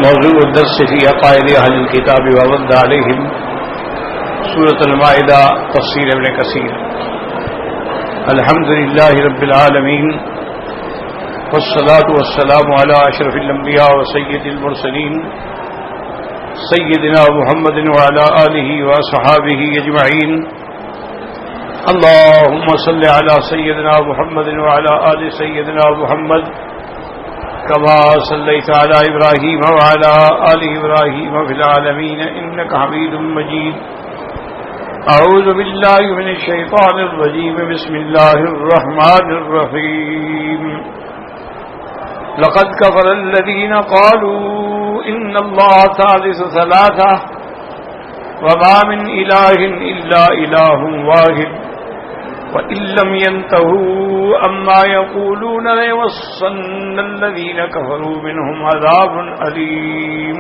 موضوع الدرس في عقائد اهل الكتاب ورد عليهم سورة المائدة تفسير ابن كثير. الحمد لله رب العالمين والصلاة والسلام على أشرف الأنبياء وسيد المرسلين سيدنا محمد وعلى آله وصحابه أجمعين. اللهم صل على سيدنا محمد وعلى آل سيدنا محمد كما صليت على إبراهيم وعلى آل إبراهيم في العالمين إنك حميد مجيد. أعوذ بالله من الشيطان الرجيم. بسم الله الرحمن الرحيم. لقد كفر الذين قالوا إن الله ثالث ثلاثة وما من إله إلا إله واحد وإن لم ينتهوا أما يقولون ليمسن الذين كفروا منهم عذاب أليم.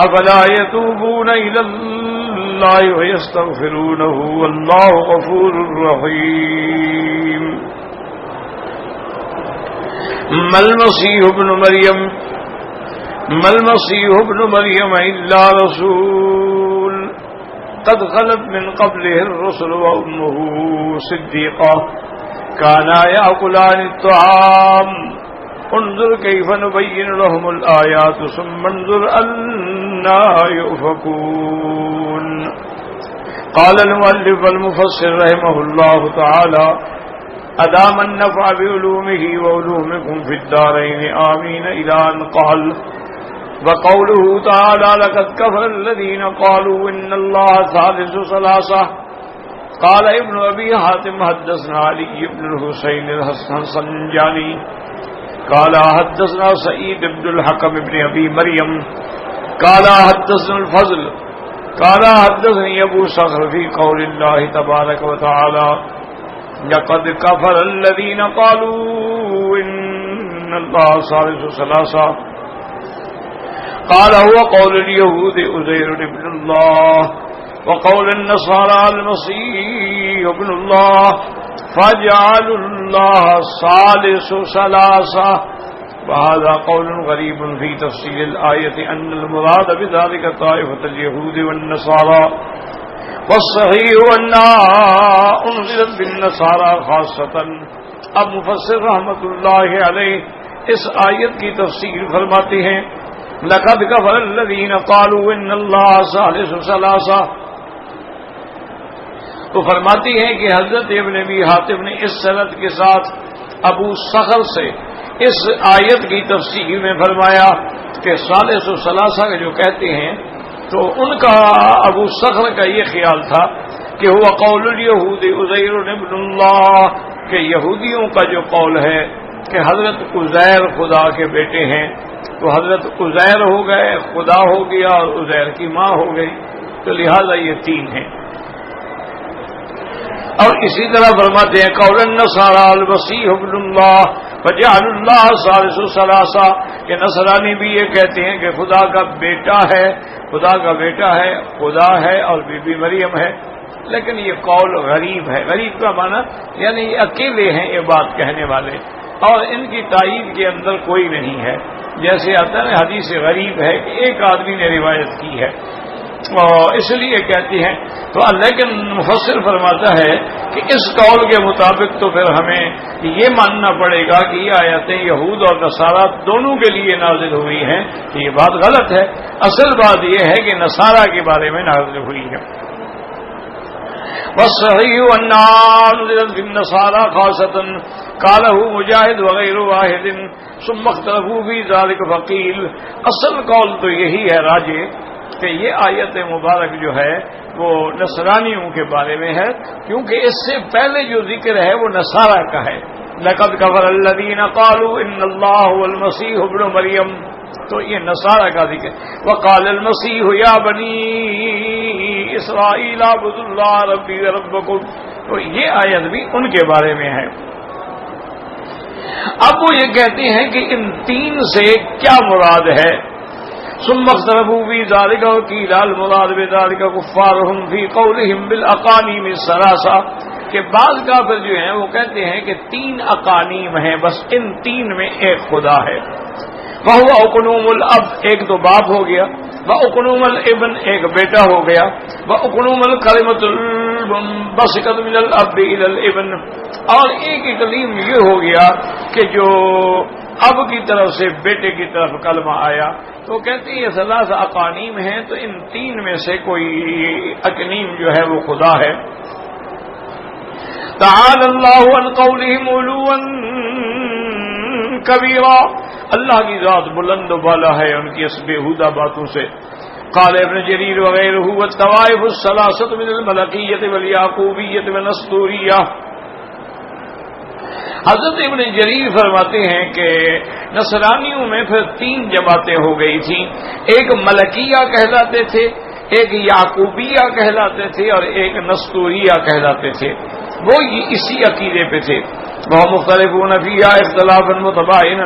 أفلا يتوبون إلى الله ويستغفرونه والله غفور رحيم. ما المسيح ابن مريم إلا رسول قد خلت من قبله الرسل وأمه صديقة كانا يأكلان الطعام انظر كيف نبين لهم الآيات ثم انظر أنا يؤفكون. قال المؤلف المفسر رحمه الله تعالى أدام النفع بعلومه وعلومكم في الدارين آمين إلى أن قال وقوله تعالى لقد كفر الذين قالوا إن الله ثالث ثلاثة. قال ابن أبي حاتم حدثنا علي بن الحسين الحسنجاني قال حدثنا سعيد بن الحكم بن أبي مريم قال حدثنا الفضل قال حدثني أبو صخر في قول الله تبارك وتعالى لقد كفر الذين قالوا إن الله ثالث ثلاثة. قال هو قول اليهود عزير ابن الله وقول النصارى المسيح ابن الله فجعلوا الله ثالث ثلاثة. وهذا قول غريب في تفسير الآية أن المراد بذلك طائفة اليهود والنصارى والصحيح أنها أنزلت بالنصارى خاصة. اب مفسر رحمۃ اللہ علیہ اس آیت کی تفسیر فرماتے ہیں لقد كفر الذين قالوا ان الله ثالث ثلاثة. تو فرماتی ہیں کہ حضرت ابن ابی حاتم نے اس سند کے ساتھ ابو صخر سے اس آیت کی تفسیر میں فرمایا کہ ثالث ثلاثة کا جو کہتے ہیں تو ان کا ابو صخر کا یہ خیال تھا کہ وہ قول الیہود عزیر ابن اللہ کہ یہودیوں کا جو قول ہے کہ حضرت عزیر خدا کے بیٹے ہیں تو حضرت عزیر ہو گئے خدا ہو گیا اور عزیر کی ماں ہو گئی تو لہذا یہ تین ہیں. اور اسی طرح فرماتے ہیں قول النصارى المسیح ابن اللہ فجعلوا اللہ ثالث ثلاثة کہ نصرانی بھی یہ کہتے ہیں کہ خدا کا بیٹا ہے خدا کا بیٹا ہے خدا ہے اور بی بی مریم ہے. لیکن یہ قول غریب ہے. غریب کا معنی یعنی یہ اکیلے ہیں یہ بات کہنے والے اور ان کی تائید کے اندر کوئی نہیں ہے. جیسے آتا ہے حدیث غریب ہے کہ ایک آدمی نے روایت کی ہے اور اس لیے کہتی ہیں تو لیکن مفسر فرماتا ہے کہ اس قول کے مطابق تو پھر ہمیں یہ ماننا پڑے گا کہ یہ آیتیں یہود اور نصارہ دونوں کے لیے نازل ہوئی ہیں. یہ بات غلط ہے. اصل بات یہ ہے کہ نصارہ کے بارے میں نازل ہوئی ہے. والصحيح أنها أنزلت بالنصارى خاصة قاله مجاہد وغير واحد ثم اختلفوا في ذلك فقيل. اصل قول تو یہی ہے راجح کہ یہ آیت مبارک جو ہے وہ نصرانیوں کے بارے میں ہے کیونکہ اس سے پہلے جو ذکر ہے وہ نصارہ کا ہے. لقد كفر الذين قالوا ان الله هو المسيح ابن مريم تو یہ نصارہ کا ذکر. وقال المسيح يا بني اسرائیل اعبدوا الله ربي وربكم تو یہ آیت بھی ان کے بارے میں ہے. اب وہ یہ کہتے ہیں کہ ان تین سے کیا مراد ہے. ثم اختلفوا في ذلك وقيل المراد بذلك كفارهم في قولهم بالاقانيم الثلاثه کہ بعض کافر جو ہیں وہ کہتے ہیں کہ تین اقانیم ہیں بس ان تین میں ایک خدا ہے. فہو اکنوم الاب، ایک تو باپ ہو گیا، واکنوم الابن، ایک بیٹا ہو گیا، واکنوم الکلمۃ المنبثقۃ من الاب الی الابن، اور ایک اقلیم یہ ہو گیا کہ جو اب کی طرف سے بیٹے کی طرف کلمہ آیا. تو کہتے ہیں یہ ثلاث اقانیم ہیں، تو ان تین میں سے کوئی اقنیم جو ہے وہ خدا ہے. تعالی اللہ عن قولہم علوا کبیرا، اللہ کی ذات بلند و بالا ہے ان کی اس بےہودہ باتوں سے. قال ابن جریر وغیرہ والطوائف الثلاثۃ من الملکیۃ والیعقوبیۃ والنسطوریہ. حضرت ابن جریر فرماتے ہیں کہ نصرانیوں میں پھر تین جماعتیں ہو گئی تھیں، ایک ملکیہ کہلاتے تھے، ایک یعقوبیہ کہلاتے تھے، اور ایک نسطوریہ کہلاتے تھے. وہ اسی عقیدے پہ تھے. وہ مختلفون فیہا اختلافا متباعنا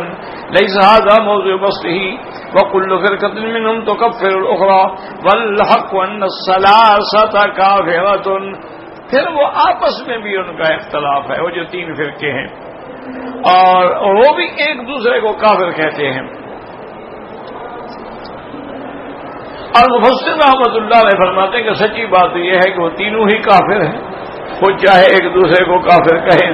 لیس ھذا موضوع بسطہ وکل فرقۃ منہم تکفر الاخری والحق ان الثلاثۃ کافرۃ. پھر وہ آپس میں بھی ان کا اختلاف ہے، وہ جو تین فرقے ہیں، اور وہ بھی ایک دوسرے کو کافر کہتے ہیں. اور مفسر رحمۃ اللہ علیہ فرماتے ہیں کہ سچی بات یہ ہے کہ وہ تینوں ہی کافر ہیں، وہ چاہے ایک دوسرے کو کافر کہیں.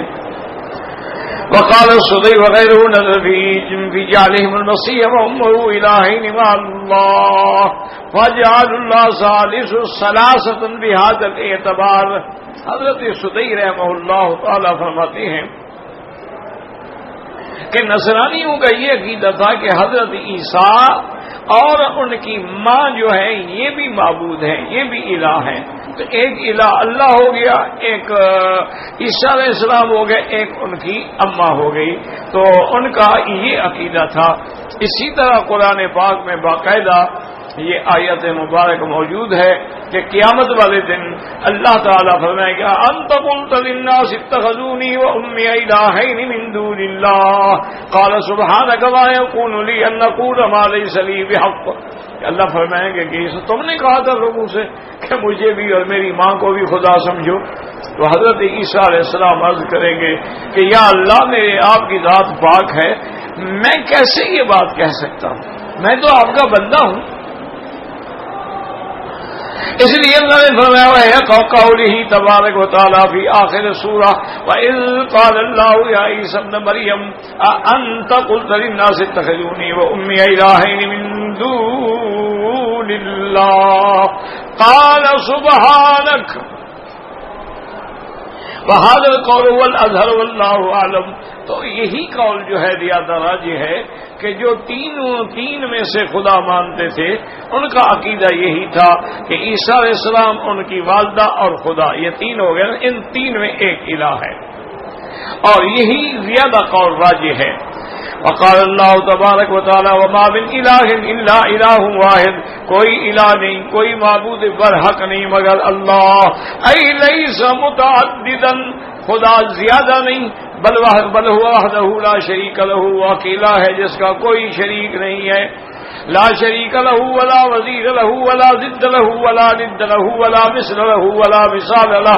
وقال السدی وغیرہ نظر فی جعلہم المسیح وامہ الہین مع اللہ فجعل اللہ ثالث ثلاثۃ بہذا الاعتبار. حضرت سدی رحمہ اللہ تعالی فرماتے ہیں کہ نصرانیوں کا یہ عقیدہ تھا کہ حضرت عیسیٰ اور ان کی ماں جو ہے یہ بھی معبود ہیں، یہ بھی الہ ہیں. تو ایک الہ اللہ ہو گیا، ایک عیسیٰ علیہ السلام ہو گئے، ایک ان کی اماں ہو گئی. تو ان کا یہ عقیدہ تھا. اسی طرح قرآن پاک میں باقاعدہ یہ آیت مبارک موجود ہے کہ قیامت والے دن اللہ تعالیٰ فرمائے گا انت قلت للناس اتخذونی وامی الہین من دون اللہ قال سبحانک ما یکون لی ان اقول ما لیس لی بحق. اللہ فرمائیں گے کہ تم نے کہا تھا لوگوں سے کہ مجھے بھی اور میری ماں کو بھی خدا سمجھو. تو حضرت عیسیٰ علیہ السلام عرض کریں گے کہ یا اللہ میرے آپ کی ذات پاک ہے، میں کیسے یہ بات کہہ سکتا ہوں، میں تو آپ کا بندہ ہوں. اس لیے اللہ نے فرمایا ہے قولہ تبارک و تعالی فی آخر سورہ وَإِذْ قَالَ اللَّهُ يَا عِيسَى ابْنَ مَرْيَمَ أَأَنْتَ قُلْتَ لِلنَّاسِ اتَّخِذُونِي وَأُمِّيَ إِلَٰهَيْنِ مِن دُونِ اللَّهِ قَالَ سُبْحَانَكَ وَهَذَا الْقَوْلُ هُوَ الْأَظْهَرُ وَاللَّهُ أَعْلَمُ. تو یہی قول جو ہے زیادہ راجح ہے کہ جو تین میں سے خدا مانتے تھے ان کا عقیدہ یہی تھا کہ عیسیٰ علیہ السلام ان کی والدہ اور خدا یہ تین ہو گئے، ان تین میں ایک الہ ہے، اور یہی زیادہ قول راجح ہے. وقال اللہ تبارک و تعالی وما من الہ الا الہ واحد، کوئی الہ نہیں، کوئی معبود برحق نہیں مگر اللہ. ای لیس متعددا، خدا زیادہ نہیں، بل هو وحدہ لا شریک لہ، اکیلا ہے جس کا کوئی شریک نہیں ہے. لا شریک لہ ولا وزیر لہ ولا ضد لہ ولا ند لہ ولا مثل لہ ولا مثال لہ.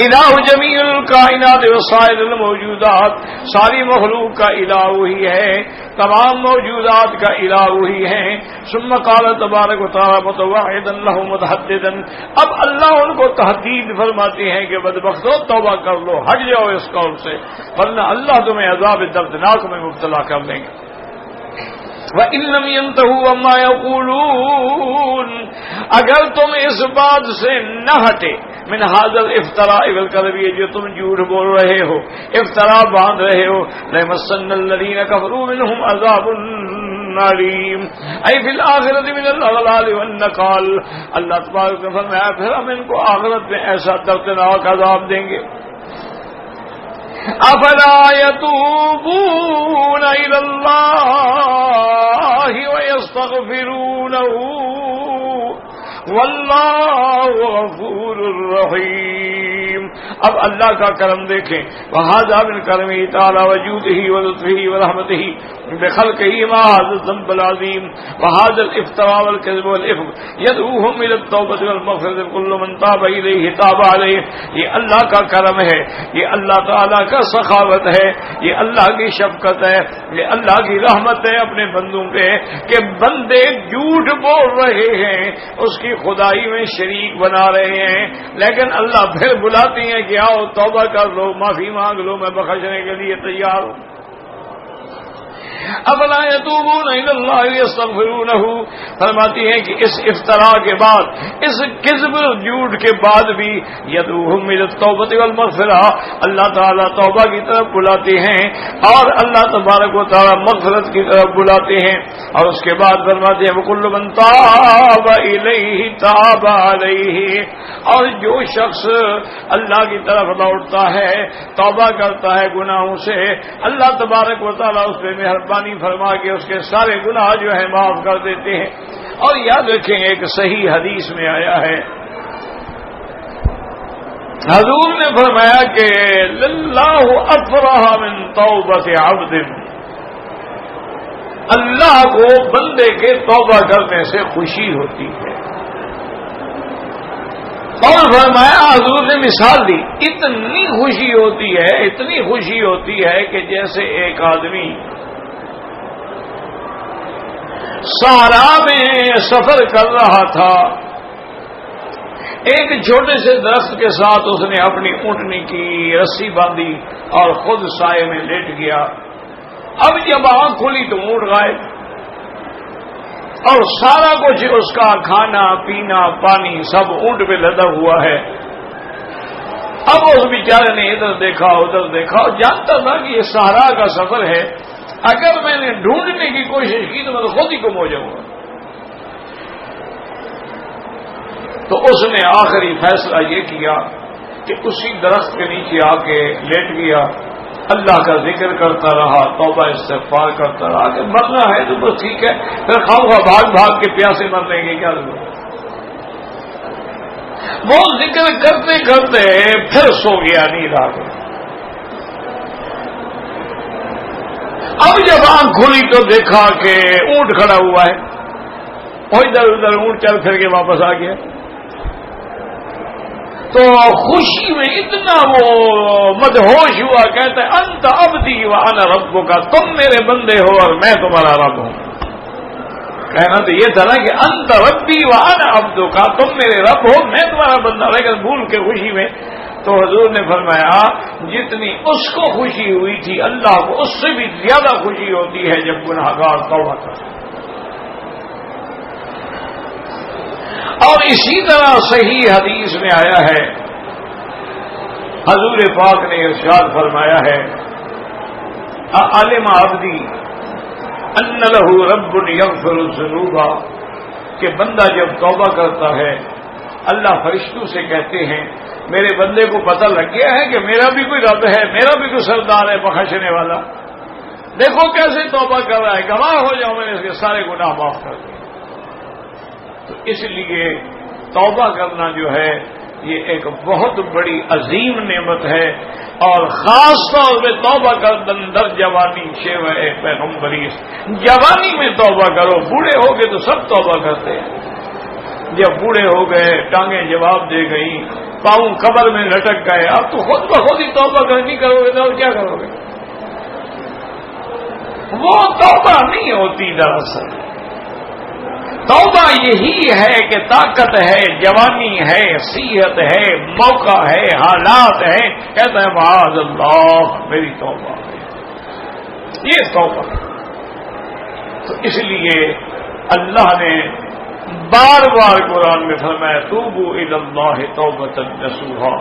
الہ جمیع الکائنات وسائر الموجودات، ساری مخلوق کا الہ وہی ہے، تمام موجودات کا الہ وہی ہے. ثم قال تبارک و تعالی متوحدا له متحددا. اب اللہ ان کو تحدید فرماتے ہیں کہ بدبختو توبہ کر لو، ہٹ جاؤ اس قول سے، ورنہ اللہ تمہیں عذاب دردناک میں مبتلا کر دیں گے. وَإِن لَّمْ يَنْتَهُوا عَمَّا يَقُولُونَ، اگر تم اس بات سے نہ ہٹے، من هذا الافتراء والكذب، یہ جو تم جھوٹ بول رہے ہو، افتراء باندھ رہے ہو، لَيَمَسَّنَّ الَّذِينَ كَفَرُوا مِنْهُمْ عَذَابٌ علیم، اے فی الآخرۃ من الاغلال والنکال. اللہ تبارک نے فرمایا پھر ہم ان کو آخرت میں ایسا دردناک عذاب دیں گے. افلا یتوبون الی اللہ ویستغفرونہ واللہ غفور رحیم. اب اللہ کا کرم دیکھیں، وہذا من کرمہ تعالی وجودہ ولطفہ ورحمتہ بخلقہ ما ھذا الذنب العظیم وہذا الافتراء والکذب والإثم یدعوہم الی التوبۃ والمغفرۃ کل من تاب الیہ تاب علیہ. یہ اللہ کا کرم ہے، یہ اللہ تعالی کا سخاوت ہے، یہ اللہ کی شفقت ہے، یہ اللہ کی رحمت ہے اپنے بندوں پہ کہ بندے جھوٹ بول رہے ہیں، اس کی خدائی میں شریک بنا رہے ہیں، لیکن اللہ پھر بلاتی ہیں کہ آؤ توبہ کر لو، معافی مانگ لو، میں بخشنے کے لیے تیار ہوں. افلا یتوبون الی اللہ یستغفرونہ. فرماتی ہیں کہ اس افتراء کے بعد، اس کذب جھوٹ کے بعد بھی یدعوہم الی التوبۃ والمغفرہ، اللہ تعالیٰ توبہ کی طرف بلاتے ہیں اور اللہ تبارک و تعالیٰ مغفرت کی طرف بلاتے ہیں. اور اس کے بعد فرماتے ہیں وکل من تاب الیہ تاب علیہ. اور جو شخص اللہ کی طرف لوٹتا ہے، توبہ کرتا ہے گناہوں سے، اللہ تبارک و تعالیٰ اس پہ مہربانی فرما کے اس کے سارے گناہ جو ہیں معاف کر دیتے ہیں. اور یاد رکھیں ایک صحیح حدیث میں آیا ہے، حضور نے فرمایا کہ للہ افرح من توبۃ عبد. اللہ کو بندے کے توبہ کرنے سے خوشی ہوتی ہے. اور فرمایا حضور نے مثال دی، اتنی خوشی ہوتی ہے، اتنی خوشی ہوتی ہے کہ جیسے ایک آدمی صحرا میں سفر کر رہا تھا، ایک چھوٹے سے درخت کے ساتھ اس نے اپنی اونٹنی کی رسی باندھی اور خود سائے میں لیٹ گیا. اب جب آنکھ کھلی تو اونٹ غائب اور سارا کچھ اس کا کھانا پینا پانی سب اونٹ پہ لدا ہوا ہے. اب اس بیچارے نے ادھر دیکھا ادھر دیکھا اور جانتا تھا کہ یہ صحرا کا سفر ہے، اگر میں نے ڈھونڈنے کی کوشش کی تو میں تو خود ہی گم ہو جاؤں گا. تو اس نے آخری فیصلہ یہ کیا کہ اسی درخت کے نیچے آ کے لیٹ گیا، اللہ کا ذکر کرتا رہا، توبہ استغفار کرتا رہا کہ مرنا ہے تو بس ٹھیک ہے، پھر کھاؤں گا بھاگ بھاگ کے پیاسے مر لیں گے کیا ضرورت. وہ ذکر کرتے کرتے پھر سو گیا، نیند آ گئی. اب جب آنکھ کھلی تو دیکھا کہ اونٹ کھڑا ہوا ہے، اور ادھر ادھر اونٹ چل پھر کے واپس آ گیا. تو خوشی میں اتنا وہ مدہوش ہوا، کہتا ہے انت عبدی وانا ربک، تم میرے بندے ہو اور میں تمہارا رب ہوں. کہنا تو یہ تھا نا کہ انت ربی وانا عبدک، تم میرے رب ہو میں تمہارا بندہ، لیکن بھول کے خوشی میں. تو حضور نے فرمایا جتنی اس کو خوشی ہوئی تھی اللہ کو اس سے بھی زیادہ خوشی ہوتی ہے جب گناہگار توبہ کرتا. اور اسی طرح صحیح حدیث میں آیا ہے، حضور پاک نے ارشاد فرمایا ہے علم عبدی ان له رب یغفر الذنوب، کہ بندہ جب توبہ کرتا ہے اللہ فرشتوں سے کہتے ہیں میرے بندے کو پتہ لگ گیا ہے کہ میرا بھی کوئی رب ہے، میرا بھی کوئی سردار ہے بخشنے والا، دیکھو کیسے توبہ کر رہا ہے، گواہ ہو جاؤ میں نے اس کے سارے گناہ معاف کر دیے. تو اس لیے توبہ کرنا جو ہے یہ ایک بہت بڑی عظیم نعمت ہے، اور خاص طور پہ توبہ کر در جوانی شیوہ پیغمبری، جوانی میں توبہ کرو. بوڑھے ہو گئے تو سب توبہ کرتے ہیں، جب بوڑھے ہو گئے ٹانگیں جواب دے گئی، پاؤں قبر میں لٹک گئے، اب تو خود بخود ہی توبہ کرنی کرو گے تو اور کیا کرو گے. وہ توبہ نہیں ہوتی، دراصل توبہ یہی ہے کہ طاقت ہے، جوانی ہے، صحت ہے، موقع ہے، حالات ہے، کہتا ہے معاذ اللہ میری توبہ ہے، یہ توبہ. تو اس لیے اللہ نے بار بار قرآن میں فرمایا توبوا الی اللہ توبۃ نصوحا.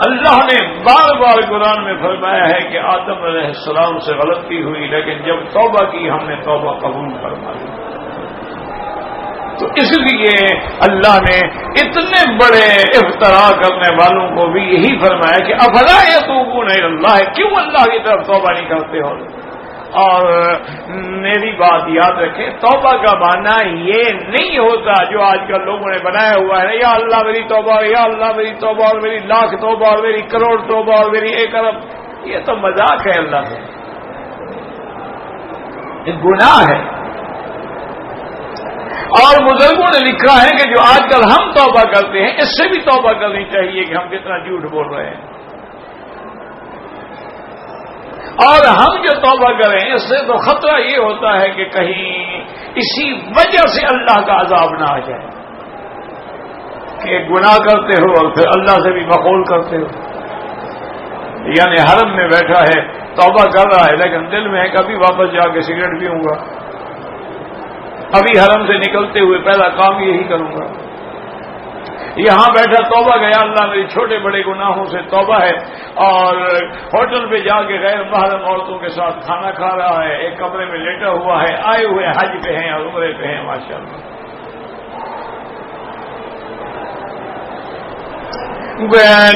اللہ نے بار بار قرآن میں فرمایا ہے کہ آدم علیہ السلام سے غلطی ہوئی لیکن جب توبہ کی ہم نے توبہ قبول فرما لی. تو اس لیے اللہ نے اتنے بڑے افتراء کرنے والوں کو بھی یہی فرمایا کہ افلا یتوبون الی اللہ، کیوں اللہ کی طرف توبہ نہیں کرتے ہو. اور میری بات یاد رکھیں، توبہ کا معنی یہ نہیں ہوتا جو آج کل لوگوں نے بنایا ہوا ہے، یا اللہ میری توبہ، یا اللہ میری توبہ، اور میری لاکھ توبہ، اور میری کروڑ توبہ، اور میری 1 ارب. یہ تو مذاق ہے اللہ سے، یہ گناہ ہے. اور بزرگوں نے لکھا ہے کہ جو آج کل ہم توبہ کرتے ہیں اس سے بھی توبہ کرنی چاہیے کہ ہم کتنا جھوٹ بول رہے ہیں. اور ہم جو توبہ کریں اس سے تو خطرہ یہ ہوتا ہے کہ کہیں اسی وجہ سے اللہ کا عذاب نہ آ جائے کہ گناہ کرتے ہو اور پھر اللہ سے بھی مقول کرتے ہو. یعنی حرم میں بیٹھا ہے، توبہ کر رہا ہے، لیکن دل میں ہے کبھی واپس جا کے سگریٹ پیوں گا، ابھی حرم سے نکلتے ہوئے پہلا کام یہی کروں گا. یہاں بیٹھا توبہ گیا اللہ میری چھوٹے بڑے گناہوں سے توبہ ہے، اور ہوٹل پہ جا کے غیر محرم عورتوں کے ساتھ کھانا کھا رہا ہے، ایک کمرے میں لیٹا ہوا ہے، آئے ہوئے حج پہ ہیں اور عمرے پہ ہیں ماشاءاللہ.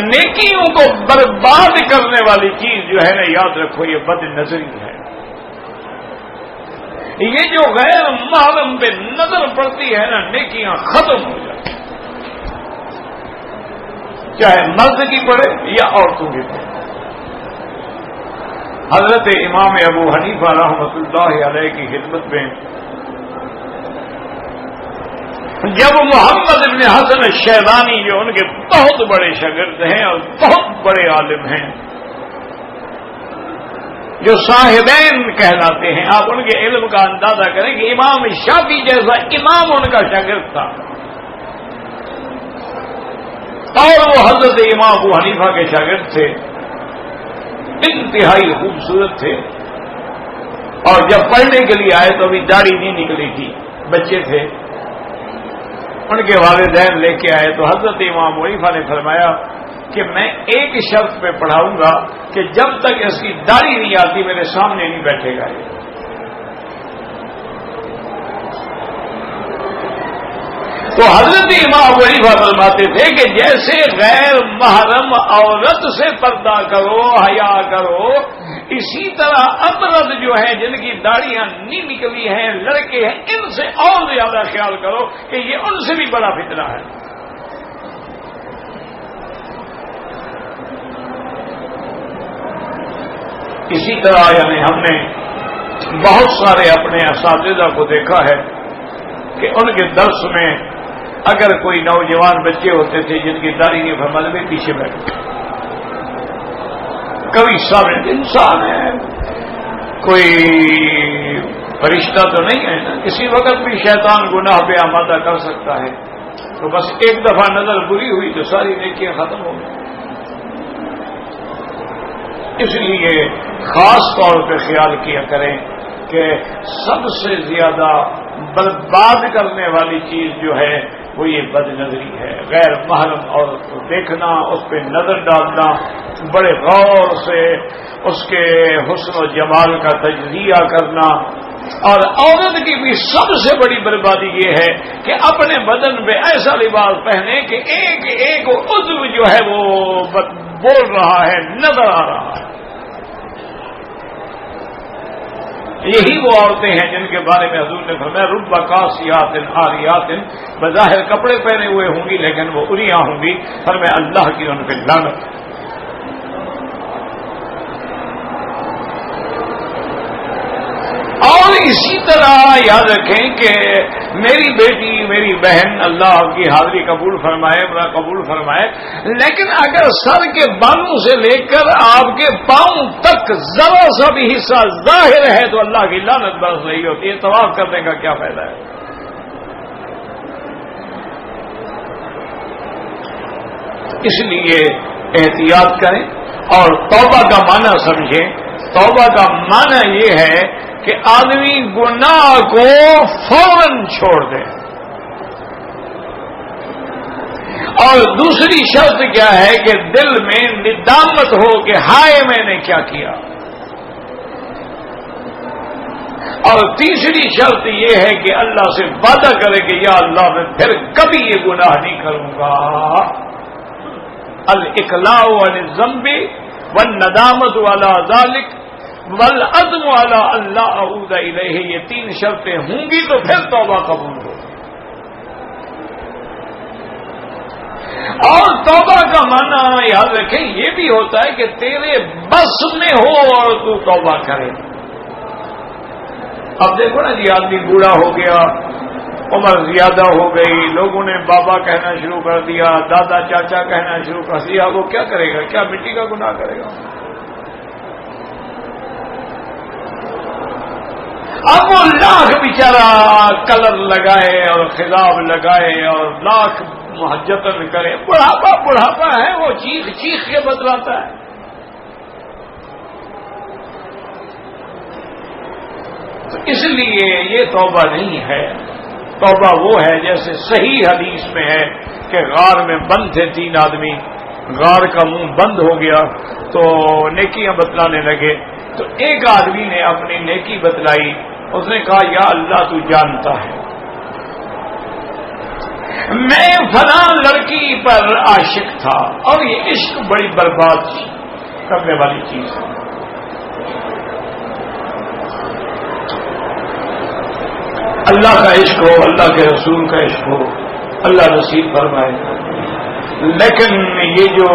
نیکیوں کو برباد کرنے والی چیز جو ہے نا، یاد رکھو یہ بد نظری ہے. یہ جو غیر محرم پہ نظر پڑتی ہے نا، نیکیاں ختم ہو جاتی، چاہے مرد کی پڑے یا عورتوں کی پڑے. حضرت امام ابو حنیفہ رحمۃ اللہ علیہ کی خدمت میں جب محمد ابن حسن الشیبانی جو ان کے بہت بڑے شاگرد ہیں اور بہت بڑے عالم ہیں، جو صاحبین کہلاتے ہیں، آپ ان کے علم کا اندازہ کریں کہ امام شافعی جیسا امام ان کا شاگرد تھا، اور وہ حضرت امام ابو حنیفہ کے شاگرد تھے، انتہائی خوبصورت تھے. اور جب پڑھنے کے لیے آئے تو ابھی داڑھی نہیں نکلی تھی، بچے تھے. ان کے والدین لے کے آئے تو حضرت امام ابو حنیفہ نے فرمایا کہ میں ایک شرط پہ پڑھاؤں گا کہ جب تک اس کی داڑھی نہیں آتی میرے سامنے نہیں بیٹھے گا. تو حضرت امام ابو حنیفہ فرماتے تھے کہ جیسے غیر محرم عورت سے پردہ کرو، حیا کرو، اسی طرح امرد جو ہیں جن کی داڑیاں نہیں نکلی ہیں، لڑکے ہیں، ان سے اور زیادہ خیال کرو کہ یہ ان سے بھی بڑا فتنہ ہے. اسی طرح یعنی ہم نے بہت سارے اپنے اساتذہ کو دیکھا ہے کہ ان کے درس میں اگر کوئی نوجوان بچے ہوتے تھے جن کی داڑھی نہیں فرماتے میں پیچھے بیٹھتے، کبھی سامنے انسان ہے، کوئی فرشتہ تو نہیں ہے نا، کسی وقت بھی شیطان گناہ پہ آمادہ کر سکتا ہے. تو بس ایک دفعہ نظر بری ہوئی تو ساری نیکیاں ختم ہو گئی. اس لیے خاص طور پہ خیال کیا کریں کہ سب سے زیادہ برباد کرنے والی چیز جو ہے وہ یہ بد نظری ہے. غیر محرم عورت کو دیکھنا، اس پہ نظر ڈالنا، بڑے غور سے اس کے حسن و جمال کا تجزیہ کرنا. اور عورت کی بھی سب سے بڑی بربادی یہ ہے کہ اپنے بدن پہ ایسا لباس پہنے کہ ایک ایک عضو جو ہے وہ بول رہا ہے، نظر آ رہا ہے. یہی وہ عورتیں ہیں جن کے بارے میں حضور نے فرمایا رب کاسیات عاریات، بظاہر کپڑے پہنے ہوئے ہوں گی لیکن وہ اریاں ہوں گی. فرمایا اللہ کی ان پہ لعنت. اور اسی طرح یاد رکھیں کہ میری بیٹی، میری بہن، اللہ آپ کی حاضری قبول فرمائے، بڑا قبول فرمائے، لیکن اگر سر کے بالوں سے لے کر آپ کے پاؤں تک ذرا سا بھی حصہ ظاہر ہے تو اللہ کی لعنت برس رہی ہوتی ہے. طواف کرنے کا کیا فائدہ ہے؟ اس لیے احتیاط کریں اور توبہ کا معنی سمجھیں. توبہ کا معنی یہ ہے کہ آدمی گناہ کو فوراً چھوڑ دے. اور دوسری شرط کیا ہے کہ دل میں ندامت ہو کہ ہائے میں نے کیا کیا. اور تیسری شرط یہ ہے کہ اللہ سے وعدہ کرے کہ یا اللہ میں پھر کبھی یہ گناہ نہیں کروں گا. الاقلاع عن الذنب والندامت علی ذلک والعزم علی اللہ اعود الیہ، یہ 3 شرطیں ہوں گی تو پھر توبہ قبول ہو۔ اور توبہ کا معنی یاد رکھیں یہ بھی ہوتا ہے کہ تیرے بس میں ہو اور تو توبہ کرے۔ اب دیکھو نا جی، آدمی بوڑھا ہو گیا، عمر زیادہ ہو گئی، لوگوں نے بابا کہنا شروع کر دیا، دادا چاچا کہنا شروع کر دیا، وہ کیا کرے گا؟ کیا مٹی کا گناہ کرے گا؟ اب وہ لاکھ بیچارہ کلر لگائے اور خضاب لگائے اور لاکھ محجتن کرے، بڑھاپا ہے، وہ چیخ چیخ کے بتلاتا ہے۔ تو اس لیے یہ توبہ نہیں ہے۔ توبہ وہ ہے جیسے صحیح حدیث میں ہے کہ غار میں بند تھے 3 آدمی، غار کا منہ بند ہو گیا تو نیکیاں بتلانے لگے، تو ایک آدمی نے اپنی نیکی بتلائی، اس نے کہا یا اللہ تو جانتا ہے میں فلاں لڑکی پر عاشق تھا، اور یہ عشق بڑی برباد کرنے والی چیز ہے۔ اللہ کا عشق ہو، اللہ کے رسول کا عشق ہو، اللہ نصیب فرمائے، لیکن یہ جو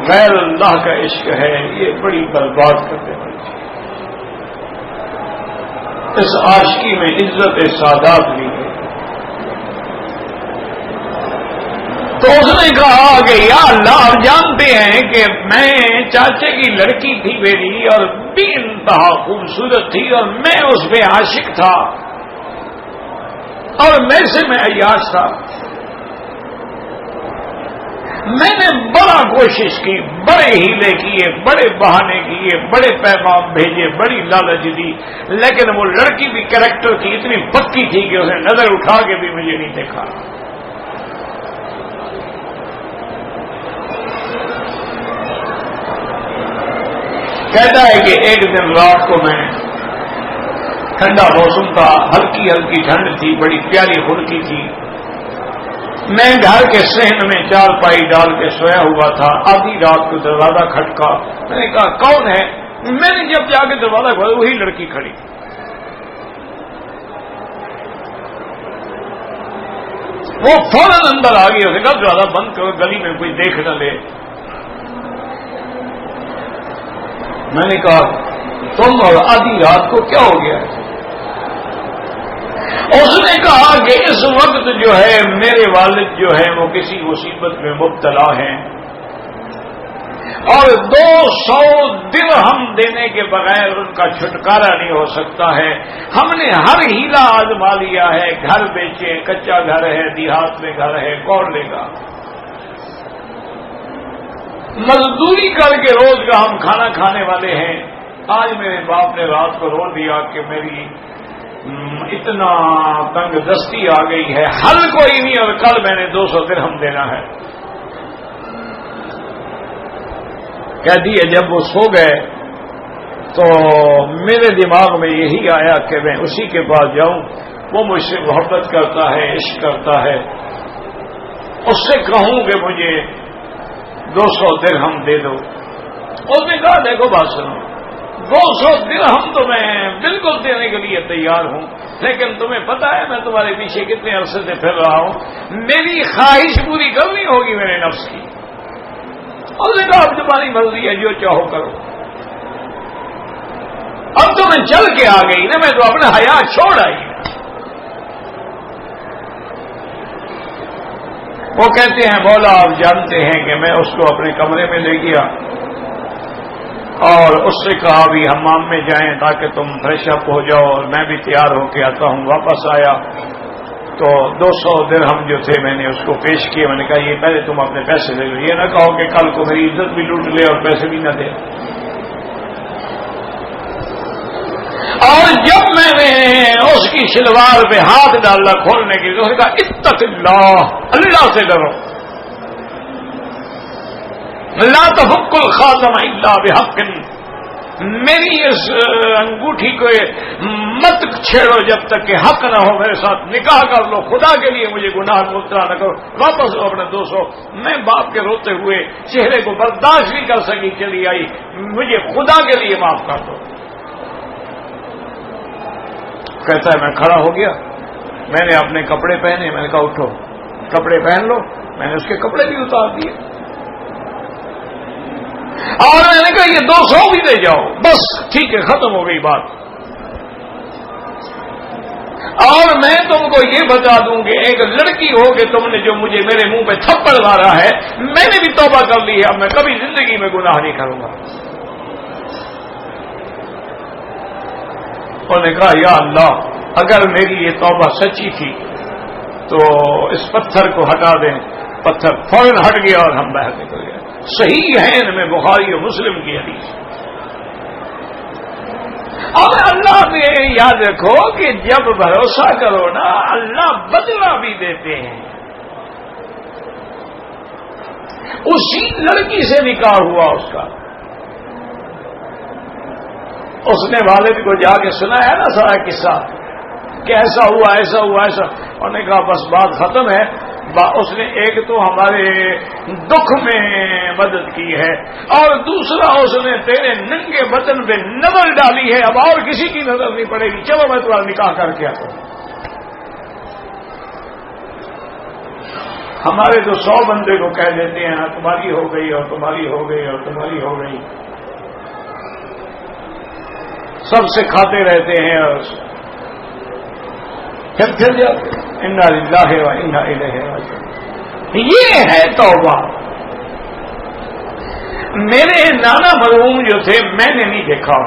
غیر اللہ کا عشق ہے یہ بڑی برباد کرنے والی چیز۔ اس عاشقی میں عزت سادات بھی ہے۔ تو اس نے کہا کہ یا اللہ آپ جانتے ہیں کہ میں چاچے کی لڑکی تھی میری، اور بے انتہا خوبصورت تھی، اور میں اس پہ عاشق تھا، اور میں سے میں عیاش تھا۔ میں نے بڑا کوشش کی، بڑے ہیلے کیے، بڑے بہانے کیے، بڑے پیغام بھیجے، بڑی لالچ دی، لیکن وہ لڑکی بھی کریکٹر کی اتنی پکی تھی کہ اسے نظر اٹھا کے بھی مجھے نہیں دیکھا۔ کہتا ہے کہ ایک دن رات کو میں، ٹھنڈا موسم تھا، ہلکی ہلکی ٹھنڈ تھی، بڑی پیاری خلقی تھی، میں گھر کے صحن میں 4 پائی ڈال کے سویا ہوا تھا، آدھی رات کو دروازہ کھٹکا، میں نے کہا کون ہے؟ میں نے جب جا کے دروازہ کھولا وہی لڑکی کھڑی، وہ فوراً اندر آ گئی، اسے کہا دروازہ بند کرو، گلی میں کوئی دیکھ نہ لے۔ میں نے کہا تم اور آدھی رات کو کیا ہو گیا؟ اس نے کہا کہ اس وقت جو ہے میرے والد جو ہے وہ کسی مصیبت میں مبتلا ہیں، اور 200 درہم دینے کے بغیر ان کا چھٹکارا نہیں ہو سکتا ہے۔ ہم نے ہر ہیلا آزما لیا ہے، گھر بیچے، کچا گھر ہے، دیہات میں گھر ہے، کون لے گا؟ مزدوری کر کے روز کا ہم کھانا کھانے والے ہیں۔ آج میرے باپ نے رات کو رو دیا کہ میری اتنا تنگ دستی آ گئی ہے، حل کوئی نہیں، اور کل میں نے 200 درہم دینا ہے۔ کہہ دیے جب وہ سو گئے تو میرے دماغ میں یہی آیا کہ میں اسی کے پاس جاؤں، وہ مجھ سے محبت کرتا ہے، عشق کرتا ہے، اس سے کہوں کہ مجھے 200 درہم دے دو۔ اس نے کہا دیکھو بات سنو، 200 درہم تو میں بالکل دینے کے لیے تیار ہوں، لیکن تمہیں پتا ہے میں تمہارے پیچھے کتنے عرصے سے پھر رہا ہوں، میری خواہش پوری کرنی ہوگی میرے نفس کی۔ اس نے کہا اب تمہاری مرضی ہے، جو چاہو کرو۔ اب تو میں چل کے آ گئی نا، میں تو اپنا حیا چھوڑ آئی۔ وہ کہتے ہیں مولا آپ جانتے ہیں کہ میں اس کو اپنے کمرے میں لے گیا اور اس سے کہا بھی حمام میں جائیں تاکہ تم فریش اپ ہو جاؤ، اور میں بھی تیار ہو کے آتا ہوں۔ واپس آیا تو 200 درہم جو تھے میں نے اس کو پیش کیے، میں نے کہا یہ پہلے تم اپنے پیسے لے لو، یہ نہ کہو کہ کل کو میری عزت بھی لوٹ لے اور پیسے بھی نہ دے۔ اور جب میں نے اس کی شلوار پہ ہاتھ ڈالا کھولنے کے لیے، اس نے کہا اتق اللہ، اللہ سے ڈرو، لا تفک الخاتم الا بحق، میری اس انگوٹھی کو مت چھیڑو جب تک کہ حق نہ ہو، میرے ساتھ نکاح کر لو، خدا کے لیے مجھے گناہ مبتلا نہ کرو، واپس لو اپنے 200۔ میں باپ کے روتے ہوئے چہرے کو برداشت نہیں کر سکی، چلی آئی، مجھے خدا کے لیے معاف کر دو۔ کہتا ہے میں کھڑا ہو گیا، میں نے اپنے کپڑے پہنے، میں نے کہا اٹھو کپڑے پہن لو، میں نے اس کے کپڑے بھی اتار دیے اور میں نے کہا یہ 200 بھی دے جاؤ، بس ٹھیک ہے ختم ہو گئی بات۔ اور میں تم کو یہ بتا دوں کہ ایک لڑکی ہو کہ تم نے جو مجھے میرے منہ پہ تھپڑ مارا ہے، میں نے بھی توبہ کر لی ہے، اب میں کبھی زندگی میں گناہ نہیں کروں گا۔ انہوں نے کہا یا اللہ اگر میری یہ توبہ سچی تھی تو اس پتھر کو ہٹا دیں۔ پتھر فوراً ہٹ گیا اور ہم باہر نکل گئے۔ صحیح ہے ان میں بخاری اور مسلم کی حدیث۔ اب اللہ میں یاد رکھو کہ جب بھروسہ کرو نا اللہ بدلہ بھی دیتے ہیں۔ اسی لڑکی سے نکاح ہوا اس کا، اس نے والد کو جا کے سنایا نا سارا قصہ کہ ایسا ہوا ایسا ہوا ایسا، انہوں نے کہا بس بات ختم ہے۔ اس نے ایک تو ہمارے دکھ میں مدد کی ہے اور دوسرا اس نے تیرے ننگے بدن پہ نظر ڈالی ہے، اب اور کسی کی نظر نہیں پڑے گی، چلو میں تمہارا نکاح کر کے آتا ہوں۔ ہمارے تو 100 بندے کو کہہ دیتے ہیں تمہاری ہو گئی اور تمہاری ہو گئی اور تمہاری ہو گئی، سب سے کھاتے رہتے ہیں اور پھر جاتے انا للہ و انا الیہ راجعون۔ یہ ہے توبہ۔ میرے نانا مرحوم جو تھے میں نے نہیں دیکھا،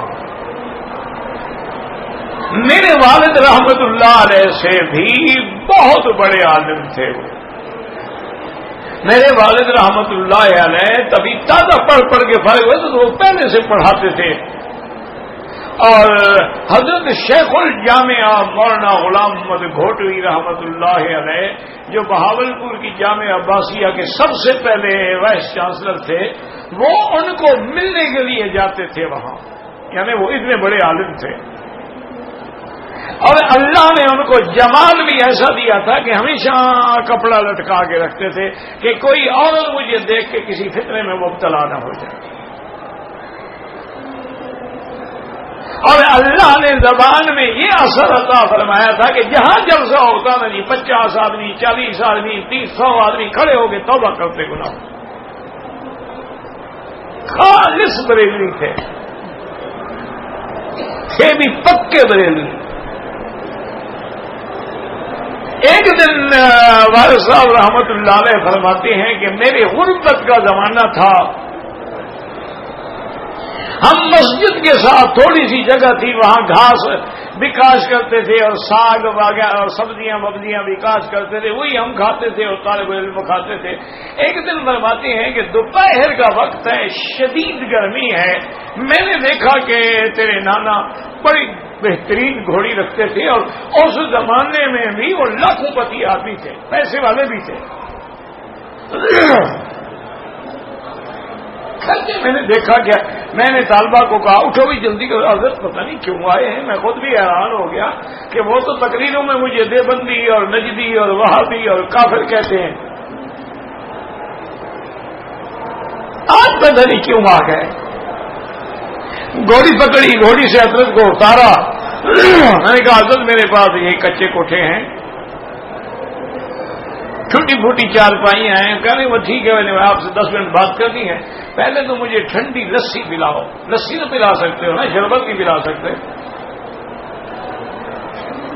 میرے والد رحمت اللہ علیہ سے بھی بہت بڑے عالم تھے وہ۔ میرے والد رحمت اللہ علیہ تبھی تازہ پڑھ کے فارغ ہوئے تو وہ پہلے سے پڑھاتے تھے، اور حضرت شیخ الجامعہ مولانا غلام محمد گھوٹوی رحمت اللہ علیہ جو بہاولپور کی جامعہ عباسیہ کے سب سے پہلے وائس چانسلر تھے، وہ ان کو ملنے کے لیے جاتے تھے وہاں، یعنی وہ اتنے بڑے عالم تھے۔ اور اللہ نے ان کو جمال بھی ایسا دیا تھا کہ ہمیشہ کپڑا لٹکا کے رکھتے تھے کہ کوئی عورت مجھے دیکھ کے کسی فتنے میں مبتلا نہ ہو جائے۔ اور اللہ نے زبان میں یہ اثر عطا فرمایا تھا کہ جہاں جلسہ ہوتا نا جی 50 آدمی 40 آدمی 300 آدمی کھڑے ہو کے توبہ کرتے گناہ، خالص بریلوی تھے بھی پکے بریلوی۔ ایک دن والد صاحب رحمت اللہ علیہ فرماتے ہیں کہ میرے غربت کا زمانہ تھا، ہم مسجد کے ساتھ تھوڑی سی جگہ تھی وہاں گھاس بکاش کرتے تھے اور ساگ وغیرہ اور سبزیاں وبزیاں بکاش کرتے تھے، وہی ہم کھاتے تھے اور طالب علم کھاتے تھے۔ ایک دن فرماتے ہیں کہ دوپہر کا وقت ہے، شدید گرمی ہے، میں نے دیکھا کہ تیرے نانا بڑی بہترین گھوڑی رکھتے تھے اور اس زمانے میں بھی وہ لاکھوں پتی آدمی تھے، پیسے والے بھی تھے۔ میں نے دیکھا کیا، میں نے طالبہ کو کہا اٹھو بھی جلدی کرو، حضرت پتہ نہیں کیوں آئے ہیں۔ میں خود بھی حیران ہو گیا کہ وہ تو تقریروں میں مجھے دیوبندی اور نجدی اور وہابی اور کافر کہتے ہیں، آج پتہ نہیں کیوں آ گئے۔ گھوڑی پکڑی، گھوڑی سے حضرت کو اتارا، میں نے کہا حضرت میرے پاس یہ کچے کوٹھے ہیں، چھوٹی پھوٹی چارپائیاں ہیں، کہنے وہ ٹھیک ہے، میں نے آپ سے 10 منٹ بات کرنی ہے، پہلے تو مجھے ٹھنڈی لسی پلاؤ۔ لسی تو پلا سکتے ہو نا، شربت نہیں پلا سکتے۔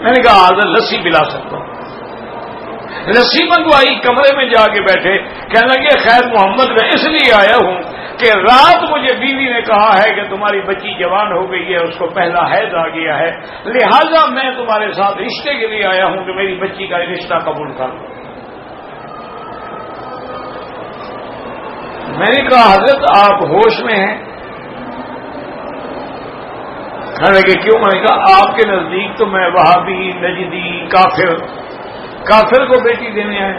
میں نے کہا حضرت لسی پلا سکتا ہوں۔ لسی منگوائی، کمرے میں جا کے بیٹھے، کہنے لگے خیر محمد میں اس لیے آیا ہوں کہ رات مجھے بیوی نے کہا ہے کہ تمہاری بچی جوان ہو گئی ہے، اس کو پہلا حیض آ گیا ہے، لہذا میں تمہارے ساتھ رشتے کے لیے آیا ہوں کہ میری بچی کا رشتہ قبول کر لو۔ میں نے کہا حضرت آپ ہوش میں ہیں؟ کہنے لگے کیوں؟ میں نے کہا آپ کے نزدیک تو میں وہابی نجدی کافر کو بیٹی دینے آئے،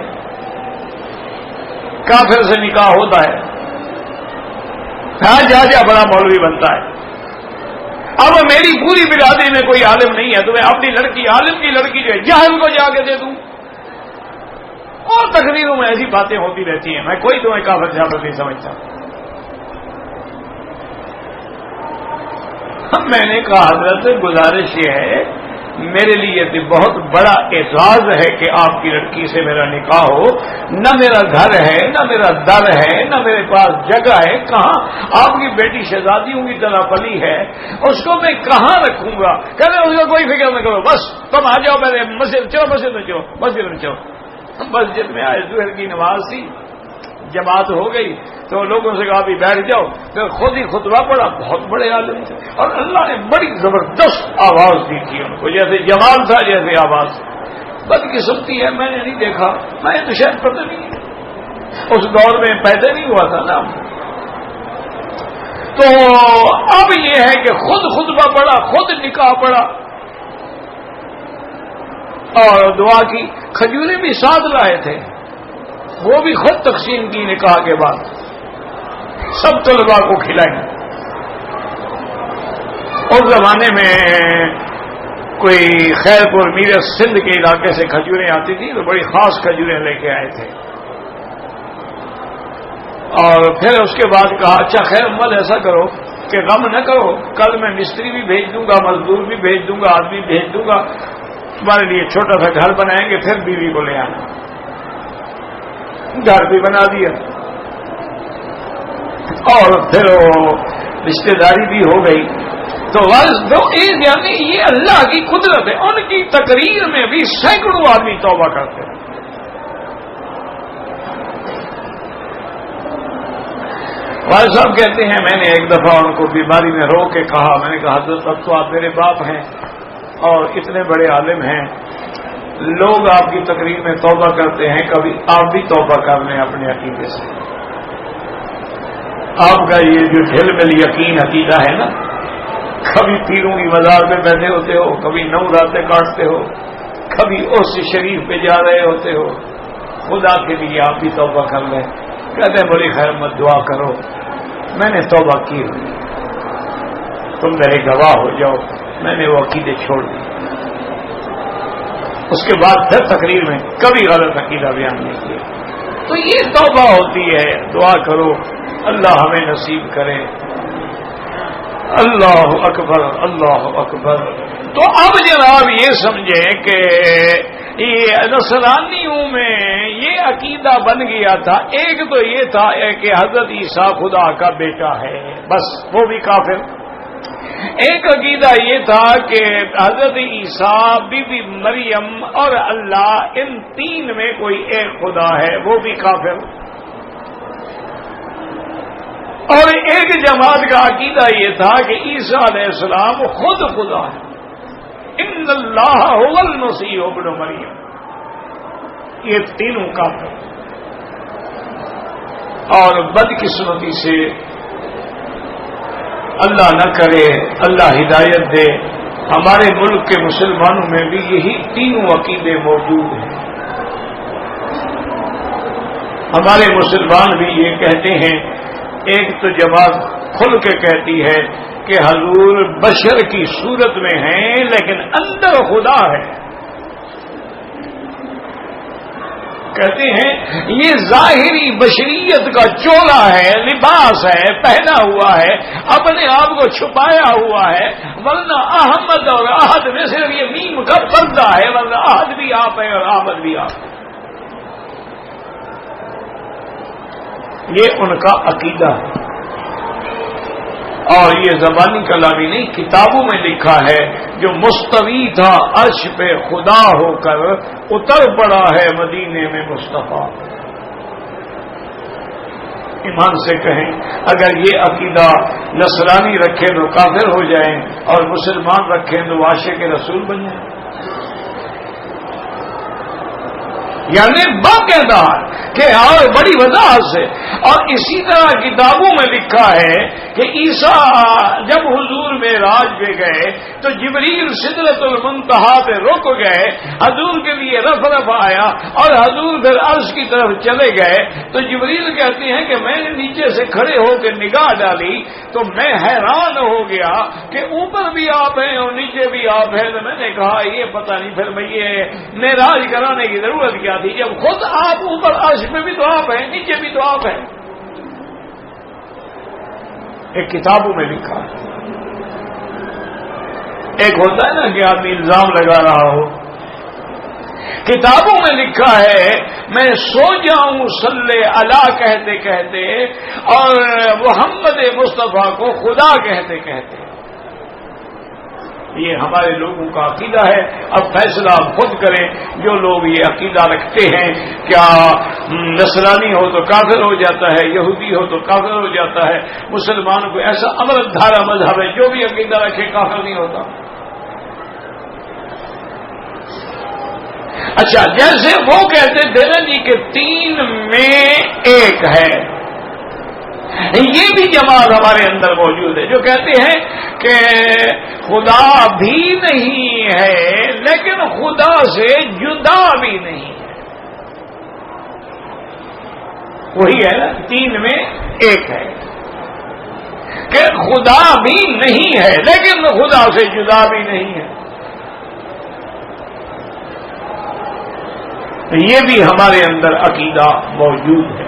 کافر سے نکاح ہوتا ہے، ہاں جا بڑا مولوی بنتا ہے۔ اب میری پوری برادری میں کوئی عالم نہیں ہے تو میں اپنی لڑکی عالم کی لڑکی جو ہے جاہل کو جا کے دے دوں؟ اور تقریروں میں ایسی باتیں ہوتی رہتی ہیں، میں کوئی تمہیں کافر جافر نہیں سمجھتا۔ میں نے کہا حضرت گزارش یہ ہے میرے لیے تو بہت بڑا اعزاز ہے کہ آپ کی لڑکی سے میرا نکاح ہو. نہ میرا گھر ہے، نہ میرا در ہے، نہ میرے پاس جگہ ہے. کہاں آپ کی بیٹی شہزادیوں کی طرح پلی ہے، اس کو میں کہاں رکھوں گا؟ کہتے اس کا کوئی فکر نہ کرو، بس تم آ جاؤ میرے مسجد. چلو مسجد میں چلو، مسجد میں چلو. مسجد میں آئے، ظہر کی نماز تھی، جماعت ہو گئی تو لوگوں سے کہا بھی بیٹھ جاؤ. پھر خود ہی خطبہ پڑا. بہت بڑے عالم تھے اور اللہ نے بڑی زبردست آواز دی تھی ان کو، جیسے جمال تھا جیسے آواز. بدقسمتی ہے میں نے نہیں دیکھا، میں تو شاید پتہ نہیں اس دور میں پیدا نہیں ہوا تھا نا. تو اب یہ ہے کہ خود خطبہ پڑا، خود نکاح پڑا اور دعا کی. کھجوریں بھی ساتھ لائے تھے، وہ بھی خود تقسیم کی نکاح کے بعد، سب طلباء کو کھلائیں. اس زمانے میں کوئی خیر پور میرے سندھ کے علاقے سے کھجوریں آتی تھی تو بڑی خاص کھجوریں لے کے آئے تھے. اور پھر اس کے بعد کہا اچھا خیر مت ایسا کرو کہ غم نہ کرو، کل میں مستری بھی بھیج دوں گا، مزدور بھی بھیج دوں گا، آدمی بھیج دوں گا، تمہارے لیے چھوٹا سا گھر بنائیں گے، پھر بیوی کو لے آنا. گھر بھی بنا دیا اور پھر رشتے داری بھی ہو گئی. تو یعنی یہ اللہ کی قدرت ہے. ان کی تقریر میں بھی سینکڑوں آدمی توبہ کرتے ہیں. والد صاحب کہتے ہیں میں نے ایک دفعہ ان کو بیماری میں رو کے کہا، میں نے کہا حضرت اب تو آپ میرے باپ ہیں اور اتنے بڑے عالم ہیں، لوگ آپ کی تقریر میں توبہ کرتے ہیں، کبھی آپ بھی توبہ کر لیں اپنے عقیدے سے. آپ کا یہ جو ڈھل مل یقین عقیدہ ہے نا، کبھی پیروں کی مزار میں بیٹھے ہوتے ہو، کبھی 9 راتیں کاٹتے ہو، کبھی اس شریف پہ جا رہے ہوتے ہو، خدا کے لیے آپ بھی توبہ کر لیں. کہتے ہیں بڑی خیر مت دعا کرو، میں نے توبہ کی ہوئی، تم میرے گواہ ہو جاؤ، میں نے وہ عقیدے چھوڑ دی. اس کے بعد پھر تقریر میں کبھی غلط عقیدہ بیان نہیں کیا. تو یہ توبہ ہوتی ہے. دعا کرو اللہ ہمیں نصیب کرے. اللہ اکبر، اللہ اکبر. تو اب جناب یہ سمجھیں کہ یہ نصرانیوں میں یہ عقیدہ بن گیا تھا. ایک تو یہ تھا کہ حضرت عیسیٰ خدا کا بیٹا ہے، بس وہ بھی کافر. ایک عقیدہ یہ تھا کہ حضرت عیسیٰ بی بی مریم اور اللہ ان تین میں کوئی ایک خدا ہے، وہ بھی کافر. اور ایک جماعت کا عقیدہ یہ تھا کہ عیسیٰ علیہ السلام خود خدا ہے، ان اللہ هو المسیح ابن مریم. یہ تینوں کافر. اور بدقسمتی سے اللہ نہ کرے، اللہ ہدایت دے، ہمارے ملک کے مسلمانوں میں بھی یہی تینوں عقیدے موجود ہیں. ہمارے مسلمان بھی یہ کہتے ہیں، ایک تو جماعت کھل کے کہتی ہے کہ حضور بشر کی صورت میں ہیں لیکن اندر خدا ہے. کہتے ہیں یہ ظاہری بشریت کا چولا ہے، لباس ہے، پہنا ہوا ہے، اپنے آپ کو چھپایا ہوا ہے، ورنہ احمد اور احد میں صرف یہ میم کا پردہ ہے، ورنہ احد بھی آپ ہے اور احمد بھی آپ ہے. یہ ان کا عقیدہ ہے اور یہ زبانی کلامی نہیں، کتابوں میں لکھا ہے. جو مستوی تھا عرش پہ خدا ہو کر اتر پڑا ہے مدینے میں مصطفیٰ. ایمان سے کہیں اگر یہ عقیدہ نصرانی رکھیں تو کافر ہو جائیں اور مسلمان رکھیں تو عاشق رسول بن جائیں. یعنی باقاعدہ کہ اور بڑی وضاحت سے. اور اسی طرح کتابوں میں لکھا ہے کہ عیسیٰ جب حضور معراج پہ گئے تو جبریل سدرۃ المنتہا پہ رک گئے، حضور کے لیے رف رف آیا اور حضور پھر عرش کی طرف چلے گئے. تو جبریل کہتے ہیں کہ میں نے نیچے سے کھڑے ہو کے نگاہ ڈالی تو میں حیران ہو گیا کہ اوپر بھی آپ ہیں اور نیچے بھی آپ ہیں. تو میں نے کہا یہ پتہ نہیں پھر میں یہ معراج کرانے کی ضرورت کیا تھی جب خود آپ اوپر عرش میں بھی تو آپ ہیں، نیچے بھی تو آپ ہیں. ایک کتابوں میں لکھا ہے. ایک ہوتا ہے نا کہ آدمی الزام لگا رہا ہو. کتابوں میں لکھا ہے میں سو جاؤں صلی اللہ کہتے کہتے اور محمد مصطفیٰ کو خدا کہتے کہتے. یہ ہمارے لوگوں کا عقیدہ ہے. اب فیصلہ آپ خود کریں. جو لوگ یہ عقیدہ رکھتے ہیں کیا نصرانی ہو تو کافر ہو جاتا ہے, یہودی ہو تو کافر ہو جاتا ہے, مسلمانوں کو ایسا امرت دھارا مذہب ہے جو بھی عقیدہ رکھے کافر نہیں ہوتا. اچھا, جیسے وہ کہتے تھے نا جی کہ 3 میں 1 ہے, یہ بھی جماعت ہمارے اندر موجود ہے جو کہتے ہیں کہ خدا بھی نہیں ہے لیکن خدا سے جدا بھی نہیں ہے. وہی ہے نا 3 میں 1 ہے کہ خدا بھی نہیں ہے لیکن خدا سے جدا بھی نہیں ہے. یہ بھی ہمارے اندر عقیدہ موجود ہے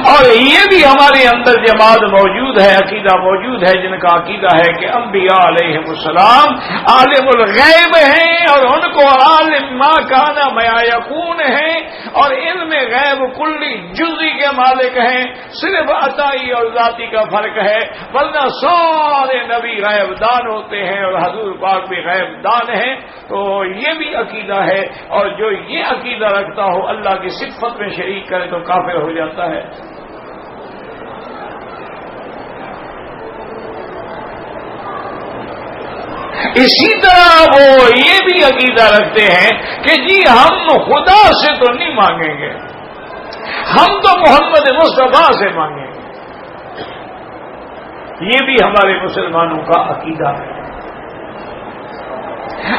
اور یہ بھی ہمارے اندر جماعت موجود ہے, عقیدہ موجود ہے جن کا عقیدہ ہے کہ انبیاء علیہم السلام عالم الغیب ہیں اور ان کو عالم ما کان ما یکون ہیں اور علم غیب کلی جزئی کے مالک ہیں. صرف عطائی اور ذاتی کا فرق ہے, ورنہ سارے نبی غیب دان ہوتے ہیں اور حضور پاک بھی غیب دان ہیں. تو یہ بھی عقیدہ ہے اور جو یہ عقیدہ رکھتا ہو اللہ کی صفت میں شریک کرے تو کافر ہو جاتا ہے. اسی طرح وہ یہ بھی عقیدہ رکھتے ہیں کہ جی ہم خدا سے تو نہیں مانگیں گے, ہم تو محمد مصطفیٰ سے مانگیں گے. یہ بھی ہمارے مسلمانوں کا عقیدہ ہے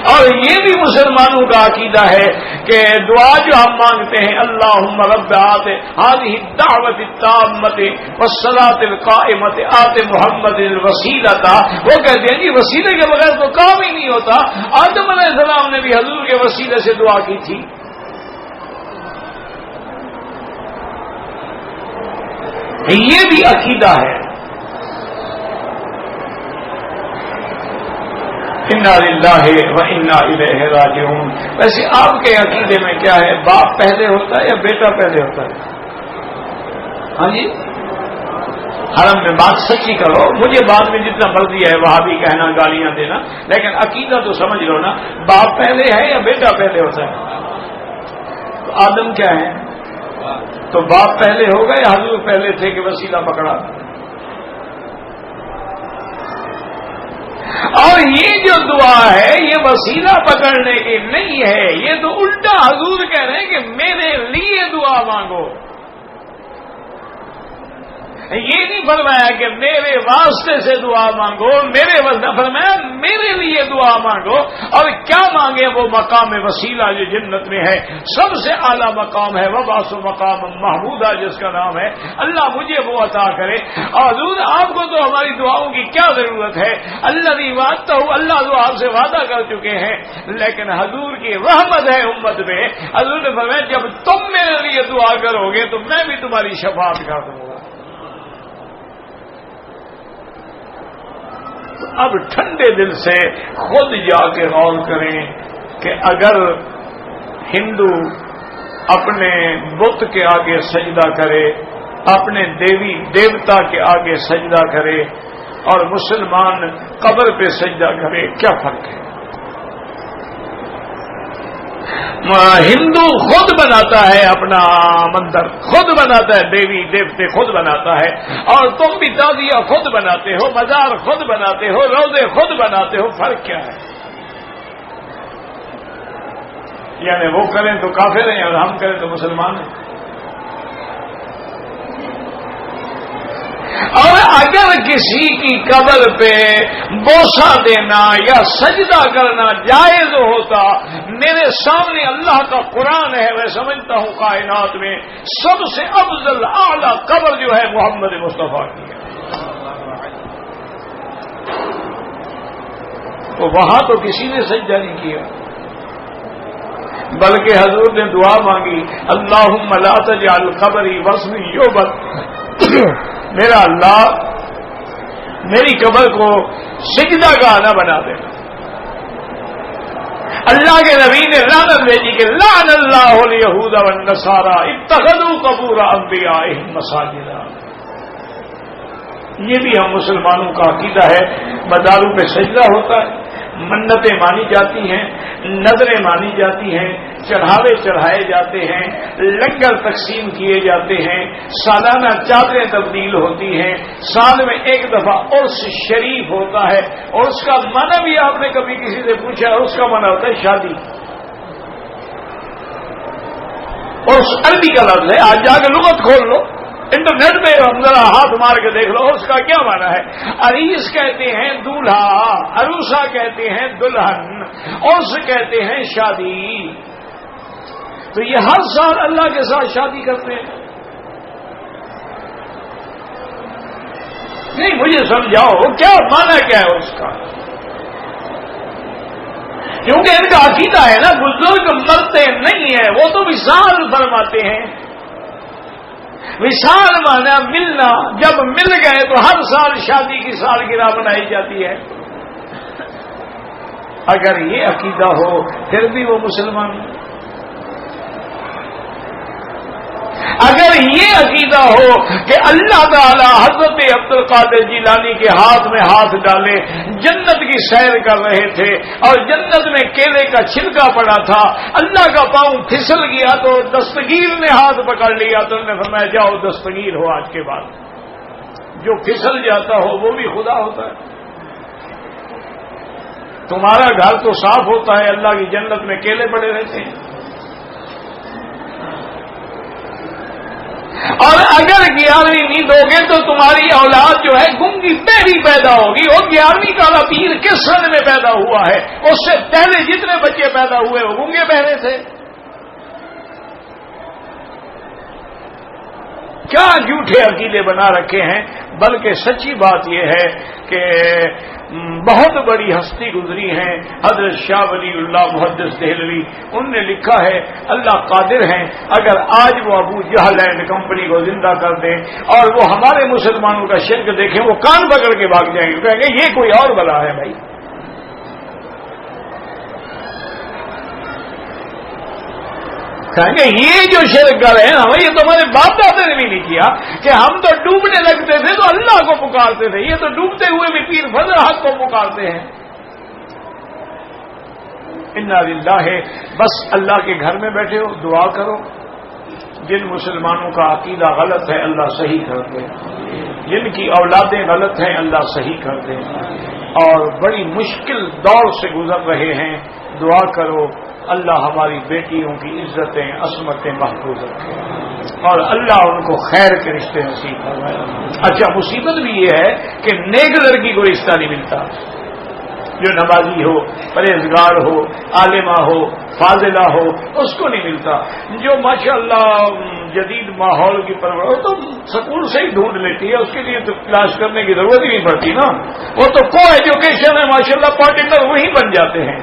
اور یہ بھی مسلمانوں کا عقیدہ ہے کہ دعا جو ہم مانگتے ہیں اللہم رب هذه الدعوة التامة والصلاة القائمة آت محمد الوسیلۃ, وہ کہتے ہیں جی وسیلے کے بغیر تو کام ہی نہیں ہوتا. آدم علیہ السلام نے بھی حضور کے وسیلے سے دعا کی تھی. یہ بھی عقیدہ ہے. انا للہ و انا الیہ راجعون. ویسے آپ کے عقیدے میں کیا ہے, باپ پہلے ہوتا ہے یا بیٹا پہلے ہوتا ہے؟ ہاں جی, حرم میں بات سچی کرو, مجھے بعد میں جتنا مرضی ہے وہاں بھی کہنا گالیاں دینا, لیکن عقیدہ تو سمجھ لو نا, باپ پہلے ہے یا بیٹا پہلے ہوتا ہے؟ تو آدم کیا ہے, تو باپ پہلے ہوگا یا حضور پہلے تھے کہ وسیلہ پکڑا؟ اور یہ جو دعا ہے یہ وسیلہ پکڑنے کی نہیں ہے, یہ تو الٹا حضور کہہ رہے ہیں کہ میرے لیے دعا مانگو. یہ نہیں فرمایا کہ میرے واسطے سے دعا مانگو, میرے واسطے فرمایا میرے لیے دعا مانگو. اور کیا مانگے, وہ مقام وسیلہ جو جنت میں ہے, سب سے اعلیٰ مقام ہے, وبعث مقام محمودہ جس کا نام ہے. اللہ مجھے وہ عطا کرے. اور حضور آپ کو تو ہماری دعاؤں کی کیا ضرورت ہے, اللہ کی وعدہ ہو, اللہ تو آپ سے وعدہ کر چکے ہیں, لیکن حضور کی رحمت ہے امت میں. حضور نے فرمایا جب تم میرے لیے دعا کرو گے تو میں بھی تمہاری شفاعت کر دوں گا. اب ٹھنڈے دل سے خود جا کے غور کریں کہ اگر ہندو اپنے بت کے آگے سجدہ کرے, اپنے دیوی دیوتا کے آگے سجدہ کرے اور مسلمان قبر پہ سجدہ کرے, کیا فرق ہے؟ ہندو خود بناتا ہے اپنا مندر, خود بناتا ہے, دیوی دیوتے خود بناتا ہے, اور تم بھی تعزیہ خود بناتے ہو, مزار خود بناتے ہو, روزے خود بناتے ہو. فرق کیا ہے؟ یعنی وہ کریں تو کافر ہیں اور ہم کریں تو مسلمان ہیں. اور اگر کسی کی قبر پہ بوسہ دینا یا سجدہ کرنا جائز ہوتا, میرے سامنے اللہ کا قرآن ہے, میں سمجھتا ہوں کائنات میں سب سے افضل اعلیٰ قبر جو ہے محمد مصطفیٰ کی ہے. تو وہاں تو کسی نے سجدہ نہیں کیا, بلکہ حضور نے دعا مانگی اللہم لا تجعل قبری وصنی یعبد. میرا اللہ میری قبر کو سجدہ گاہ نہ بنا دینا. اللہ کے نبی نے لعنت بھیجی کہ لعن اللہ الیہود والنصارى اتخذوا قبور انبیائہم مساجدا. یہ بھی ہم مسلمانوں کا عقیدہ ہے. مزاروں پہ سجدہ ہوتا ہے، منتیں مانی جاتی ہیں، نظریں مانی جاتی ہیں، چڑھاوے چڑھائے جاتے ہیں، لنگر تقسیم کیے جاتے ہیں، سالانہ چادریں تبدیل ہوتی ہیں، سال میں ایک دفعہ عرس شریف ہوتا ہے. اور اس کا معنی بھی آپ نے کبھی کسی سے پوچھا؟ اس کا معنی ہوتا ہے شادی. اور اس عربی کا لفظ ہے، آج جا کے لغت کھول لو، انٹرنیٹ پہ ذرا ہاتھ مار کے دیکھ لو، اس کا کیا معنی ہے. عریس کہتے ہیں دولہا، عروسہ کہتے ہیں دلہن، عرس کہتے ہیں شادی. تو یہ ہر سال اللہ کے ساتھ شادی کرتے ہیں. نہیں، مجھے سمجھاؤ کیا معنی کیا ہے اس کا. کیونکہ ان کا عقیدہ ہے نا بزرگ مرتے نہیں ہیں، وہ تو وصال فرماتے ہیں. وصال مانا ملنا، جب مل گئے تو ہر سال شادی کی سالگرہ منائی جاتی ہے. اگر یہ عقیدہ ہو پھر بھی وہ مسلمان. اگر یہ عقیدہ ہو کہ اللہ تعالی حضرت عبد القادر جیلانی کے ہاتھ میں ہاتھ ڈالے، جنت کی سیر کر رہے تھے اور جنت میں کیلے کا چھلکا پڑا تھا، اللہ کا پاؤں پھسل گیا تو دستگیر نے ہاتھ پکڑ لیا تو انہوں نے فرمایا جاؤ دستگیر ہو آج کے بعد. جو پھسل جاتا ہو وہ بھی خدا ہوتا ہے. تمہارا گھر تو صاف ہوتا ہے، اللہ کی جنت میں کیلے پڑے رہتے ہیں. اور اگر 11ویں نیند ہوگے تو تمہاری اولاد جو ہے گنگی بہری پیدا ہوگی. اور 11ویں کا پیر کس سن میں پیدا ہوا ہے؟ اس سے پہلے جتنے بچے پیدا ہوئے وہ گنگے بہرے تھے. کیا جھوٹے عقیدے بنا رکھے ہیں. بلکہ سچی بات یہ ہے کہ بہت بڑی ہستی گزری ہیں، حضرت شاہ ولی اللہ محدث دہلوی، ان نے لکھا ہے اللہ قادر ہیں، اگر آج وہ ابو جہل اینڈ کمپنی کو زندہ کر دیں اور وہ ہمارے مسلمانوں کا شرک دیکھیں، وہ کان پکڑ کے بھاگ جائیں گے، کہیں گے یہ کوئی اور بلا ہے بھائی. کہیں گے یہ جو شرک کر رہے ہیں ہمیں، یہ تو ہمارے باپ دادا نے بھی نہیں کیا کہ ہم تو ڈوبنے لگتے تھے تو اللہ کو پکارتے تھے، یہ تو ڈوبتے ہوئے بھی پیر فضل حق کو پکارتے ہیں. انا للہ. بس اللہ کے گھر میں بیٹھے ہو دعا کرو. جن مسلمانوں کا عقیدہ غلط ہے اللہ صحیح کر دے، جن کی اولادیں غلط ہیں اللہ صحیح کر دے، اور بڑی مشکل دور سے گزر رہے ہیں، دعا کرو اللہ ہماری بیٹیوں کی عزتیں عصمتیں محفوظ رکھے اور اللہ ان کو خیر کے رشتے نصیب فرمائے. اچھا مصیبت بھی یہ ہے کہ نیک لڑکی کو رشتہ نہیں ملتا، جو نمازی ہو، پرہیزگار ہو، عالمہ ہو، فاضلہ ہو، اس کو نہیں ملتا. جو ماشاءاللہ جدید ماحول کی پرورش ہو تو سکول سے ہی ڈھونڈ لیتی ہے، اس کے لیے تو تلاش کرنے کی ضرورت ہی نہیں پڑتی نا. وہ تو کو ایجوکیشن ہے ماشاءاللہ، پارٹنر وہی بن جاتے ہیں.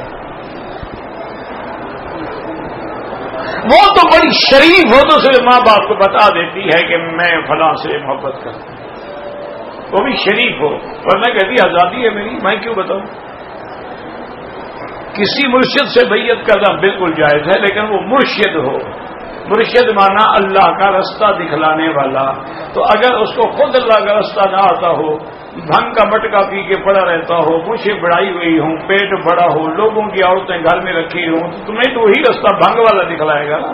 وہ تو بڑی شریف ہو تو صرف ماں باپ کو بتا دیتی ہے کہ میں فلاں سے محبت کرتا ہوں، وہ بھی شریف ہو، ورنہ کہتی آزادی ہے میری، میں کیوں بتاؤں. کسی مرشد سے بیعت کرنا بالکل جائز ہے، لیکن وہ مرشد ہو. مرشد مانا اللہ کا رستہ دکھلانے والا. تو اگر اس کو خود اللہ کا رستہ نہ آتا ہو، بھنگ کا مٹکا پی کے پڑا رہتا ہو، مجھے بڑھائی ہوئی ہوں، پیٹ بڑا ہو، لوگوں کی عورتیں گھر میں رکھی ہوں، تو تمہیں تو وہی رستہ بھنگ والا دکھلائے گا نا.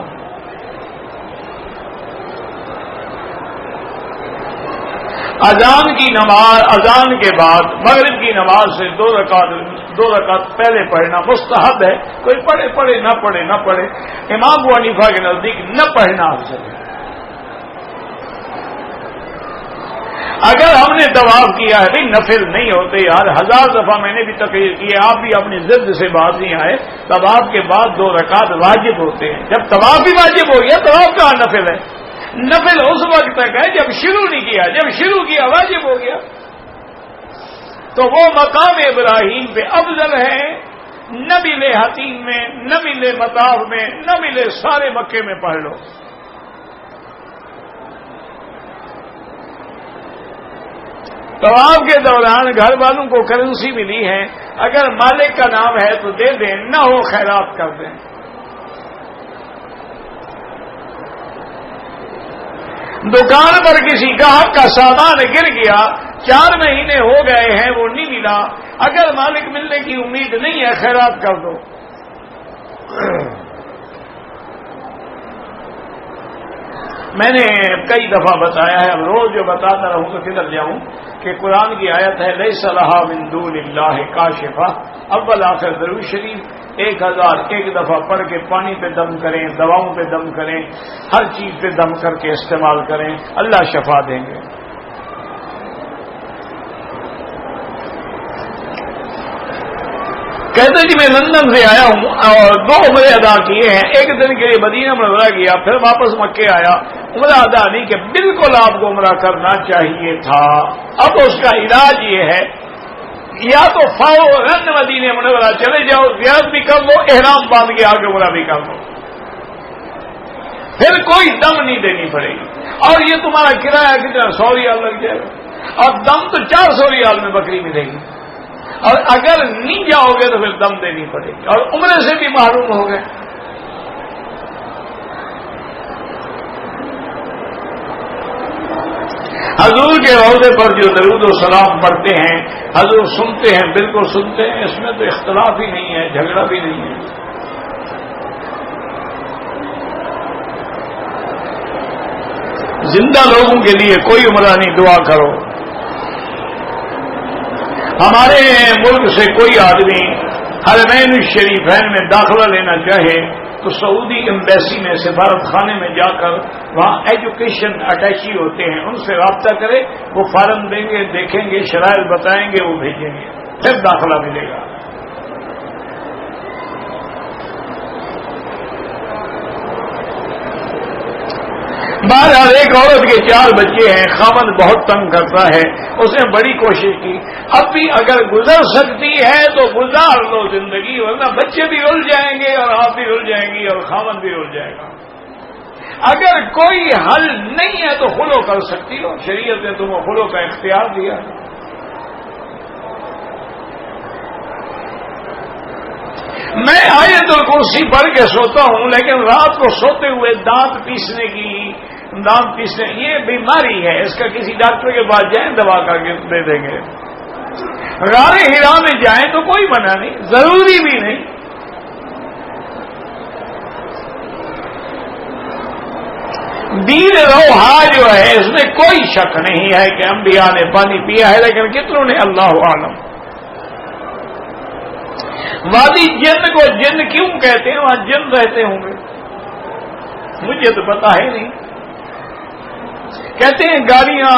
اذان کی نماز، اذان کے بعد مغرب کی نماز سے دو رکعت پہلے پڑھنا مستحب ہے. کوئی پڑھے پڑھے نہ پڑھے نہ پڑھے. امام ابو حنیفہ کے نزدیک نہ پڑھنا افضل ہے. اگر ہم نے طواف کیا ہے، بھائی نفل نہیں ہوتے یار، 1000 دفعہ میں نے بھی تقریر کی ہے، آپ بھی اپنی ضد سے باز نہیں آئے. طواف کے بعد 2 رکعت واجب ہوتے ہیں. جب طواف بھی واجب ہو گیا، طواف کہاں نفل ہے؟ نفل اس وقت تک ہے جب شروع نہیں کیا، جب شروع کیا واجب ہو گیا. تو وہ مقام ابراہیم پہ افضل ہے، نہ ملے حتیم میں، نہ ملے مطاف میں، نہ ملے سارے مکے میں پڑھ لو. طواف کے دوران گھر والوں کو کرنسی ملی ہے، اگر مالک کا نام ہے تو دے دیں، نہ ہو خیرات کر دیں۔ دکان پر کسی گاہک کا سامان گر گیا، 4 مہینے ہو گئے ہیں وہ نہیں ملا، اگر مالک ملنے کی امید نہیں ہے خیرات کر دو۔ میں نے کئی دفعہ بتایا ہے، اب روز جو بتاتا رہوں تو کدھر جاؤں، کہ قرآن کی آیت ہے لیس لہا من دون اللہ کاشفہ، اول آخر درود شریف 1001 دفعہ پڑھ کے پانی پہ دم کریں، دواؤں پہ دم کریں، ہر چیز پہ دم کر کے استعمال کریں، اللہ شفا دیں گے۔ کہتے جی میں لندن سے آیا ہوں اور 2 عمرے ادا کیے ہیں، ایک دن کے لیے مدینہ منورہ گیا، پھر واپس مکے آیا، عمرہ ادا نہیں کہ بالکل آپ کو عمرہ کرنا چاہیے تھا۔ اب اس کا علاج یہ ہے، یا تو فوراً مدینہ منورہ چلے جاؤ، زیارت بھی کر لو، احرام باندھ کے آگے عمرہ بھی کر لو، پھر کوئی دم نہیں دینی پڑے گی، اور یہ تمہارا کرایہ کتنا 100 ریال لگ جائے گا، اور دم تو 400 ریال میں بکری ملے گی، اور اگر نہیں جاؤ گے تو پھر دم دینی پڑے گی، اور عمرے سے بھی محروم ہو گئے۔ حضور کے روضے پر جو درود و سلام پڑھتے ہیں، حضور سنتے ہیں، بالکل سنتے ہیں، اس میں تو اختلاف ہی نہیں ہے، جھگڑا بھی نہیں ہے۔ زندہ لوگوں کے لیے کوئی عمرہ نہیں، دعا کرو۔ ہمارے ملک سے کوئی آدمی حرمین الشریفین میں داخلہ لینا چاہے تو سعودی ایمبیسی میں، سفارت خانے میں جا کر وہاں ایجوکیشن اٹیچی ہوتے ہیں، ان سے رابطہ کرے، وہ فارم دیں گے، دیکھیں گے، شرائط بتائیں گے، وہ بھیجیں گے، پھر داخلہ ملے گا۔ بہرحال ایک عورت کے 4 بچے ہیں، خاوند بہت تنگ کرتا ہے، اس نے بڑی کوشش کی، اب بھی اگر گزر سکتی ہے تو گزار لو زندگی، ورنہ بچے بھی رل جائیں گے اور آپ بھی رل جائیں گی اور خاوند بھی رل جائے گا۔ اگر کوئی حل نہیں ہے تو خلو کر سکتی ہو، شریعت نے تمہیں خلو کا اختیار دیا۔ میں آیت الکرسی پڑھ کے سوتا ہوں، لیکن رات کو سوتے ہوئے دانت پیسنے یہ بیماری ہے، اس کا کسی ڈاکٹر کے پاس جائیں، دوا کر کے دے دیں گے۔ غار ہرا میں جائیں تو کوئی منع نہیں، ضروری بھی نہیں۔ دیر روحا جو ہے اس میں کوئی شک نہیں ہے کہ انبیاء نے پانی پیا ہے، لیکن کتنوں نے اللہ عالم۔ وادی جن کو جن کیوں کہتے ہیں؟ وہاں جن رہتے ہوں گے، مجھے تو پتا ہے نہیں۔ کہتے ہیں گاڑیاں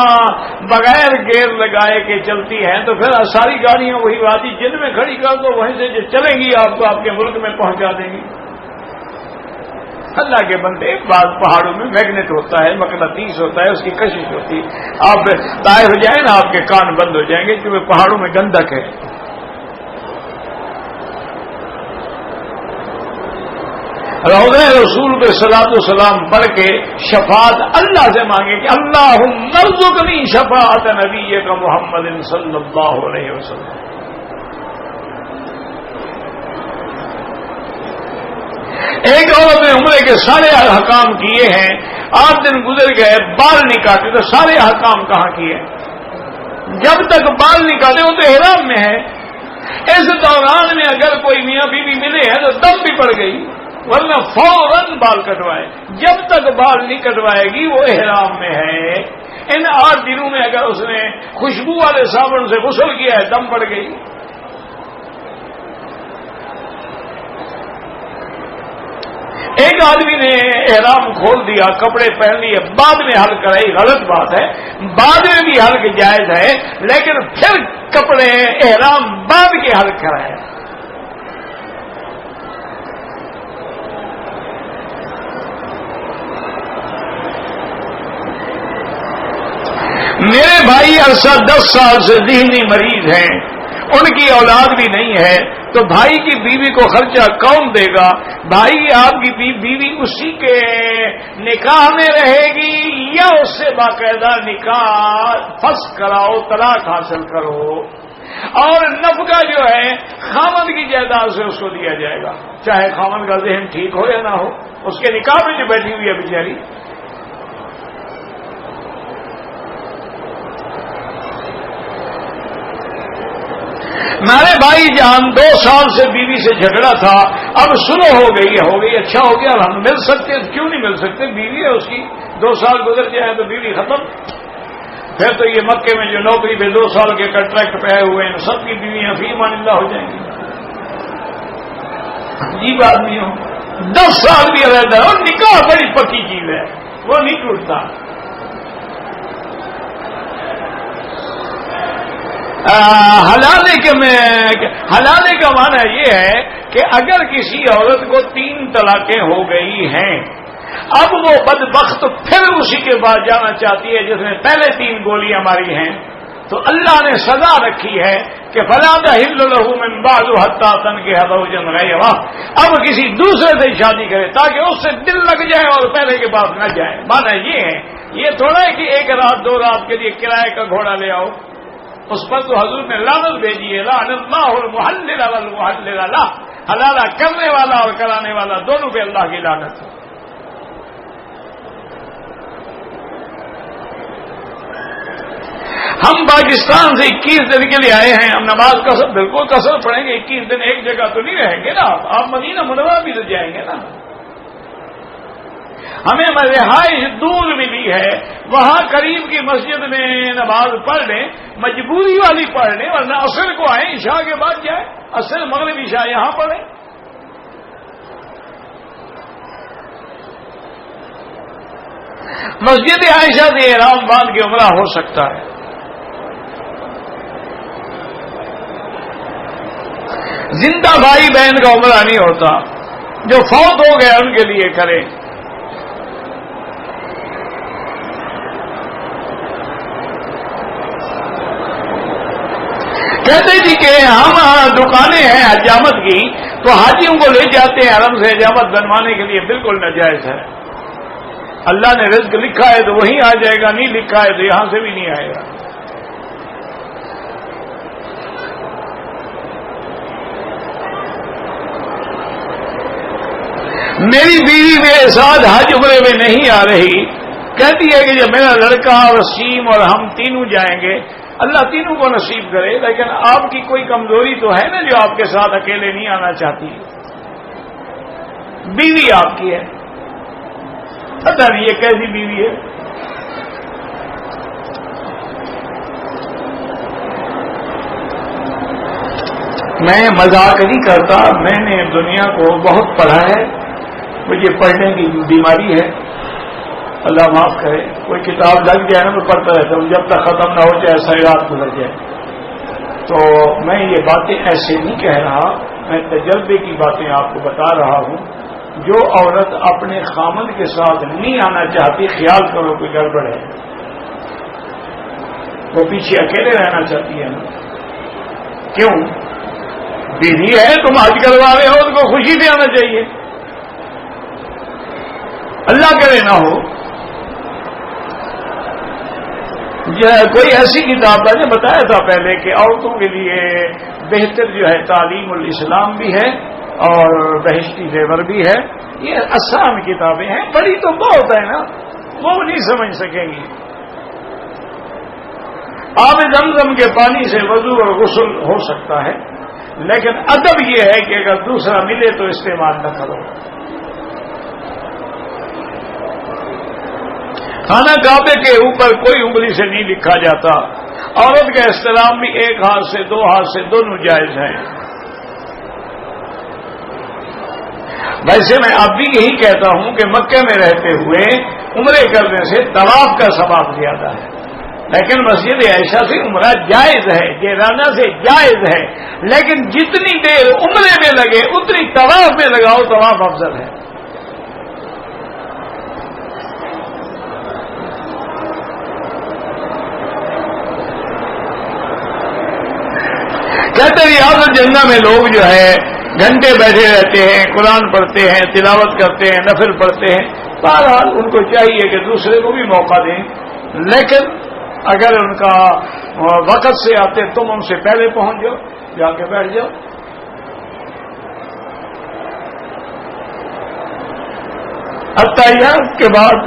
بغیر گیئر لگائے کے چلتی ہیں، تو پھر ساری گاڑیاں وہی وادی جن میں کھڑی کر دو، وہیں سے جو چلیں گی آپ کو آپ کے ملک میں پہنچا دیں گی۔ اللہ کے بندے، بعض پہاڑوں میں میگنیٹ ہوتا ہے، مقناطیس ہوتا ہے، اس کی کشش ہوتی ہے، آپ طائف ہو جائیں نا آپ کے کان بند ہو جائیں گے، کیونکہ پہاڑوں میں گندک ہے۔ روضہ رسول پہ صلاۃ و سلام پڑھ کے شفاعت اللہ سے مانگے کہ اللہم ارزقنی شفاعت نبیک محمد صلی اللہ علیہ وسلم۔ ایک عورت نے عمرے کے سارے احکام کیے ہیں، 8 دن گزر گئے، بال نہیں کاٹے، تو سارے احکام کہاں کیے؟ جب تک بال نہیں کاٹے وہ تو احرام میں ہے۔ اس دوران میں اگر کوئی میاں بیوی ملے ہیں تو دم بھی پڑ گئی، ورنہ فوراً بال کٹوائے۔ جب تک بال نہیں کٹوائے گی وہ احرام میں ہے۔ ان 8 دنوں میں اگر اس نے خوشبو والے صابن سے غسل کیا ہے، دم پڑ گئی۔ ایک آدمی نے احرام کھول دیا، کپڑے پہن لیے، بعد میں حلق کرائی، غلط بات ہے، بعد میں بھی حلق جائز ہے، لیکن پھر کپڑے احرام بعد کے حلق کرائے۔ میرے بھائی عرصہ 10 سال سے ذہنی مریض ہیں، ان کی اولاد بھی نہیں ہے، تو بھائی کی بیوی کو خرچہ کون دے گا؟ بھائی آپ کی بیوی اسی کے نکاح میں رہے گی یا اس سے باقاعدہ نکاح فسخ کراؤ، طلاق حاصل کرو، اور نفقہ جو ہے خامد کی جائیداد سے اس کو دیا جائے گا، چاہے خامد کا ذہن ٹھیک ہو یا نہ ہو، اس کے نکاح میں جو بیٹھی ہوئی ہے بیچاری۔ میرے بھائی جان 2 سال سے بیوی سے جھگڑا تھا، اب سلح ہو گئی، اچھا ہو گیا، ہم مل سکتے، کیوں نہیں مل سکتے؟ بیوی ہے اس کی، 2 سال گزر جائے تو بیوی ختم۔ پھر تو یہ مکے میں جو نوکری پہ 2 سال کے کنٹریکٹ پہ ہوئے ہیں سب کی بیویاں فی امان اللہ ہو جائیں گی۔ عجیب آدمی ہو، 10 سال بھی علیحدہ، اور نکاح بڑی پکی چیز ہے، وہ نہیں ٹوٹتا۔ حلالے کا معنی یہ ہے کہ اگر کسی عورت کو 3 طلاقیں ہو گئی ہیں، اب وہ بدبخت پھر اسی کے بعد جانا چاہتی ہے جس نے پہلے 3 گولیاں ماری ہیں، تو اللہ نے سزا رکھی ہے کہ فلا تحل له من بعد حتى تنكح زوجا غيره، اب کسی دوسرے سے شادی کرے تاکہ اس سے دل لگ جائے اور پہلے کے بعد نہ جائے۔ معنی یہ ہے، یہ تھوڑا ہے کہ 1 رات 2 رات کے لیے کرائے کا گھوڑا لے آؤ، اس پر تو حضور نے لعنت بھیجی ہے، لعن اللہ المحلل والمحلل له، حلالہ کرنے والا اور کرانے والا دونوں پہ اللہ کی لعنت ہے۔ ہم پاکستان سے 21 دن کے لیے آئے ہیں، ہم نماز قصر بالکل قصر پڑھیں گے، 21 دن ایک جگہ تو نہیں رہیں گے نا، آپ مدینہ منورہ بھی تو جائیں گے نا۔ ہمیں رہائش دور ملی ہے، وہاں قریب کی مسجد میں نماز پڑھ لیں، مجبوری والی پڑھ لیں، ورنہ عصر کو آئیں، عشاء کے بعد جائیں، عصر مغرب عشاء یہاں پڑھیں۔ مسجد عائشہ سے احرام باندھ کے عمرہ ہو سکتا ہے۔ زندہ بھائی بہن کا عمرہ نہیں ہوتا، جو فوت ہو گئے ان کے لیے کریں۔ کہتے جی کہ ہم دکانیں ہیں حجامت کی، تو حاجیوں کو لے جاتے ہیں حرم سے حجامت بنوانے کے لیے، بالکل ناجائز ہے۔ اللہ نے رزق لکھا ہے تو وہیں آ جائے گا، نہیں لکھا ہے تو یہاں سے بھی نہیں آئے گا۔ میری بیوی میرے ساتھ حج عمرے میں نہیں آ رہی، کہتی ہے کہ جب میرا لڑکا وسیم اور ہم تینوں جائیں گے، اللہ تینوں کو نصیب کرے، لیکن آپ کی کوئی کمزوری تو ہے نا جو آپ کے ساتھ اکیلے نہیں آنا چاہتی؟ بیوی آپ کی ہے، پتہ نہیں یہ کیسی بیوی ہے۔ میں مذاق نہیں کرتا، میں نے دنیا کو بہت پڑھا ہے، مجھے پڑھنے کی بیماری ہے، اللہ معاف کرے۔ کوئی کتاب لگ جائے نا میں پڑھتا رہتا ہوں جب تک ختم نہ ہو جائے، ساری رات گزر جائے۔ تو میں یہ باتیں ایسے نہیں کہہ رہا، میں تجربے کی باتیں آپ کو بتا رہا ہوں۔ جو عورت اپنے خامند کے ساتھ نہیں آنا چاہتی، خیال کرو کوئی گڑبڑ ہے، وہ پیچھے اکیلے رہنا چاہتی ہے نا۔ کیوں؟ بیوی ہے، تم حج کروا رہے ہو، ان کو خوشی سے آنا چاہیے، اللہ کرے نہ ہو۔ کوئی ایسی کتاب میں نے بتایا تھا پہلے کہ عورتوں کے لیے بہتر جو ہے تعلیم الاسلام بھی ہے اور بہشتی زیور بھی ہے، یہ آسان کتابیں ہیں، بڑی تو بہت ہے نا، وہ نہیں سمجھ سکیں گی۔ آب زمزم کے پانی سے وضو اور غسل ہو سکتا ہے، لیکن ادب یہ ہے کہ اگر دوسرا ملے تو استعمال نہ کرو۔ خانہ کعبے کے اوپر کوئی انگلی سے نہیں لکھا جاتا، عورت کا استلام بھی 1 ہاتھ سے 2 ہاتھ سے دونوں جائز ہیں۔ ویسے میں اب بھی یہی کہتا ہوں کہ مکے میں رہتے ہوئے عمرے کرنے سے طواف کا ثواب زیادہ ہے، لیکن مسجد عائشہ سے عمرہ جائز ہے، جیرانہ سے جائز ہے، لیکن جتنی دیر عمرے میں لگے اتنی طواف میں لگاؤ، طواف افضل ہے۔ بہتر ریاض الجنہ میں لوگ جو ہے گھنٹے بیٹھے رہتے ہیں، قرآن پڑھتے ہیں، تلاوت کرتے ہیں، نفل پڑھتے ہیں. بہرحال ان کو چاہیے کہ دوسرے کو بھی موقع دیں، لیکن اگر ان کا وقت سے آتے تم ان سے پہلے پہنچ جاؤ، جا کے بیٹھ جاؤ. اتحیات کے بعد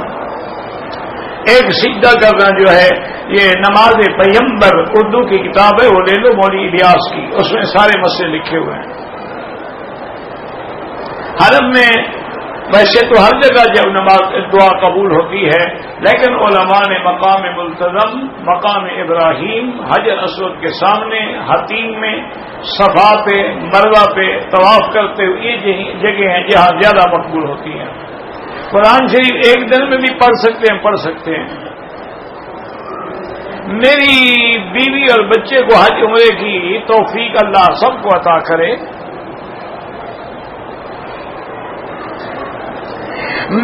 ایک سجدہ کرنا جو ہے یہ نماز پیغمبر اردو کی کتاب ہے، وہ لے لو مولوی الیاس کی، اس میں سارے مسئلے لکھے ہوئے ہیں. حرم میں ویسے تو ہر جگہ جب نماز دعا قبول ہوتی ہے، لیکن علماء نے مقام ملتزم، مقام ابراہیم، حجر اسود کے سامنے، حتیم میں، صفا پہ، مروہ پہ طواف کرتے ہوئے یہ جگہ ہیں جہاں زیادہ مقبول ہوتی ہیں. قرآن شریف ایک دن میں بھی پڑھ سکتے ہیں، پڑھ سکتے ہیں. میری بیوی اور بچے کو حج عمرے کی توفیق اللہ سب کو عطا کرے.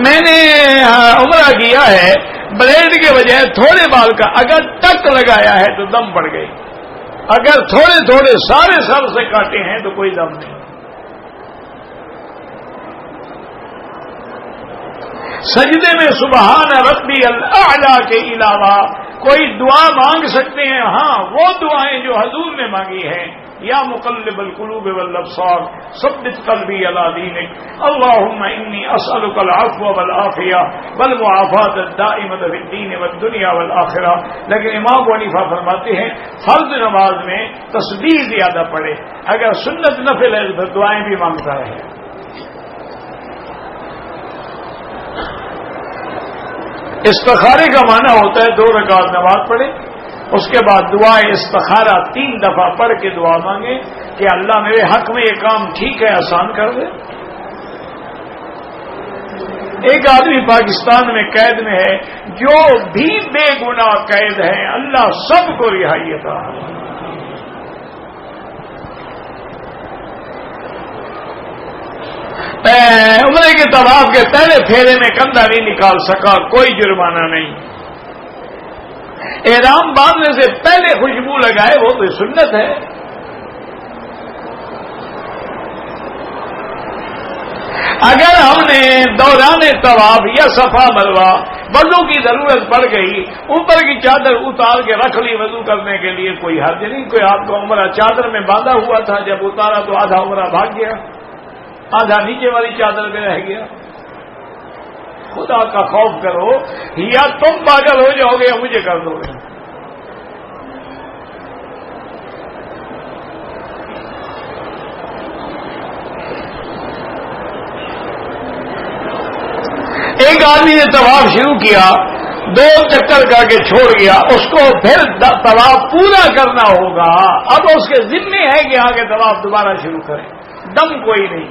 میں نے عمرہ کیا ہے، بلیڈ کے بجائے تھوڑے بال کا اگر ٹک لگایا ہے تو دم پڑ گئی، اگر تھوڑے تھوڑے سارے سر سے کاٹے ہیں تو کوئی دم نہیں. سجدے میں سبحان ربی الاعلی کے علاوہ کوئی دعا مانگ سکتے ہیں. ہاں وہ دعائیں جو حضور نے مانگی ہیں، یا مقلب القلوب والابصار ثبت قلبی علی دینک، اللهم انی اسألک العفو والعافیہ والمعافاة الدائمة فی الدین والدنیا والآخرہ. لیکن امام ابو حنیفہ فرماتے ہیں فرض نماز میں تسبیح زیادہ پڑھے، اگر سنت نفل ہے تو دعائیں بھی مانگتا رہے. استخارے کا معنی ہوتا ہے 2 رکعت نماز پڑھے، اس کے بعد دعائے استخارہ 3 دفعہ پڑھ کے دعا مانگے کہ اللہ میرے حق میں یہ کام ٹھیک ہے، آسان کر دے. ایک آدمی پاکستان میں قید میں ہے، جو بھی بے گناہ قید ہیں اللہ سب کو رہائی عطا. عمرے کے طواف کے پہلے پھیرے میں کندھا نہیں نکال سکا، کوئی جرمانہ نہیں. احرام باندھنے سے پہلے خوشبو لگائے وہ تو سنت ہے. اگر ہم نے دوران طواف یا صفا مروہ وضو کی ضرورت پڑ گئی، اوپر کی چادر اتار کے رکھ لی وضو کرنے کے لیے، کوئی حرج نہیں. کوئی آپ کا عمرہ چادر میں باندھا ہوا تھا، جب اتارا تو آدھا عمرہ بھاگ گیا، آدھا نیچے والی چادر میں رہ گیا. خدا کا خوف کرو، یا تم پاگل ہو جاؤ گے یا مجھے کر دو گے. ایک آدمی نے طواف شروع کیا، 2 چکر کر کے چھوڑ گیا، اس کو پھر طواف پورا کرنا ہوگا. اب اس کے ذمے ہے کہ آگے طواف دوبارہ شروع کریں، دم کوئی نہیں.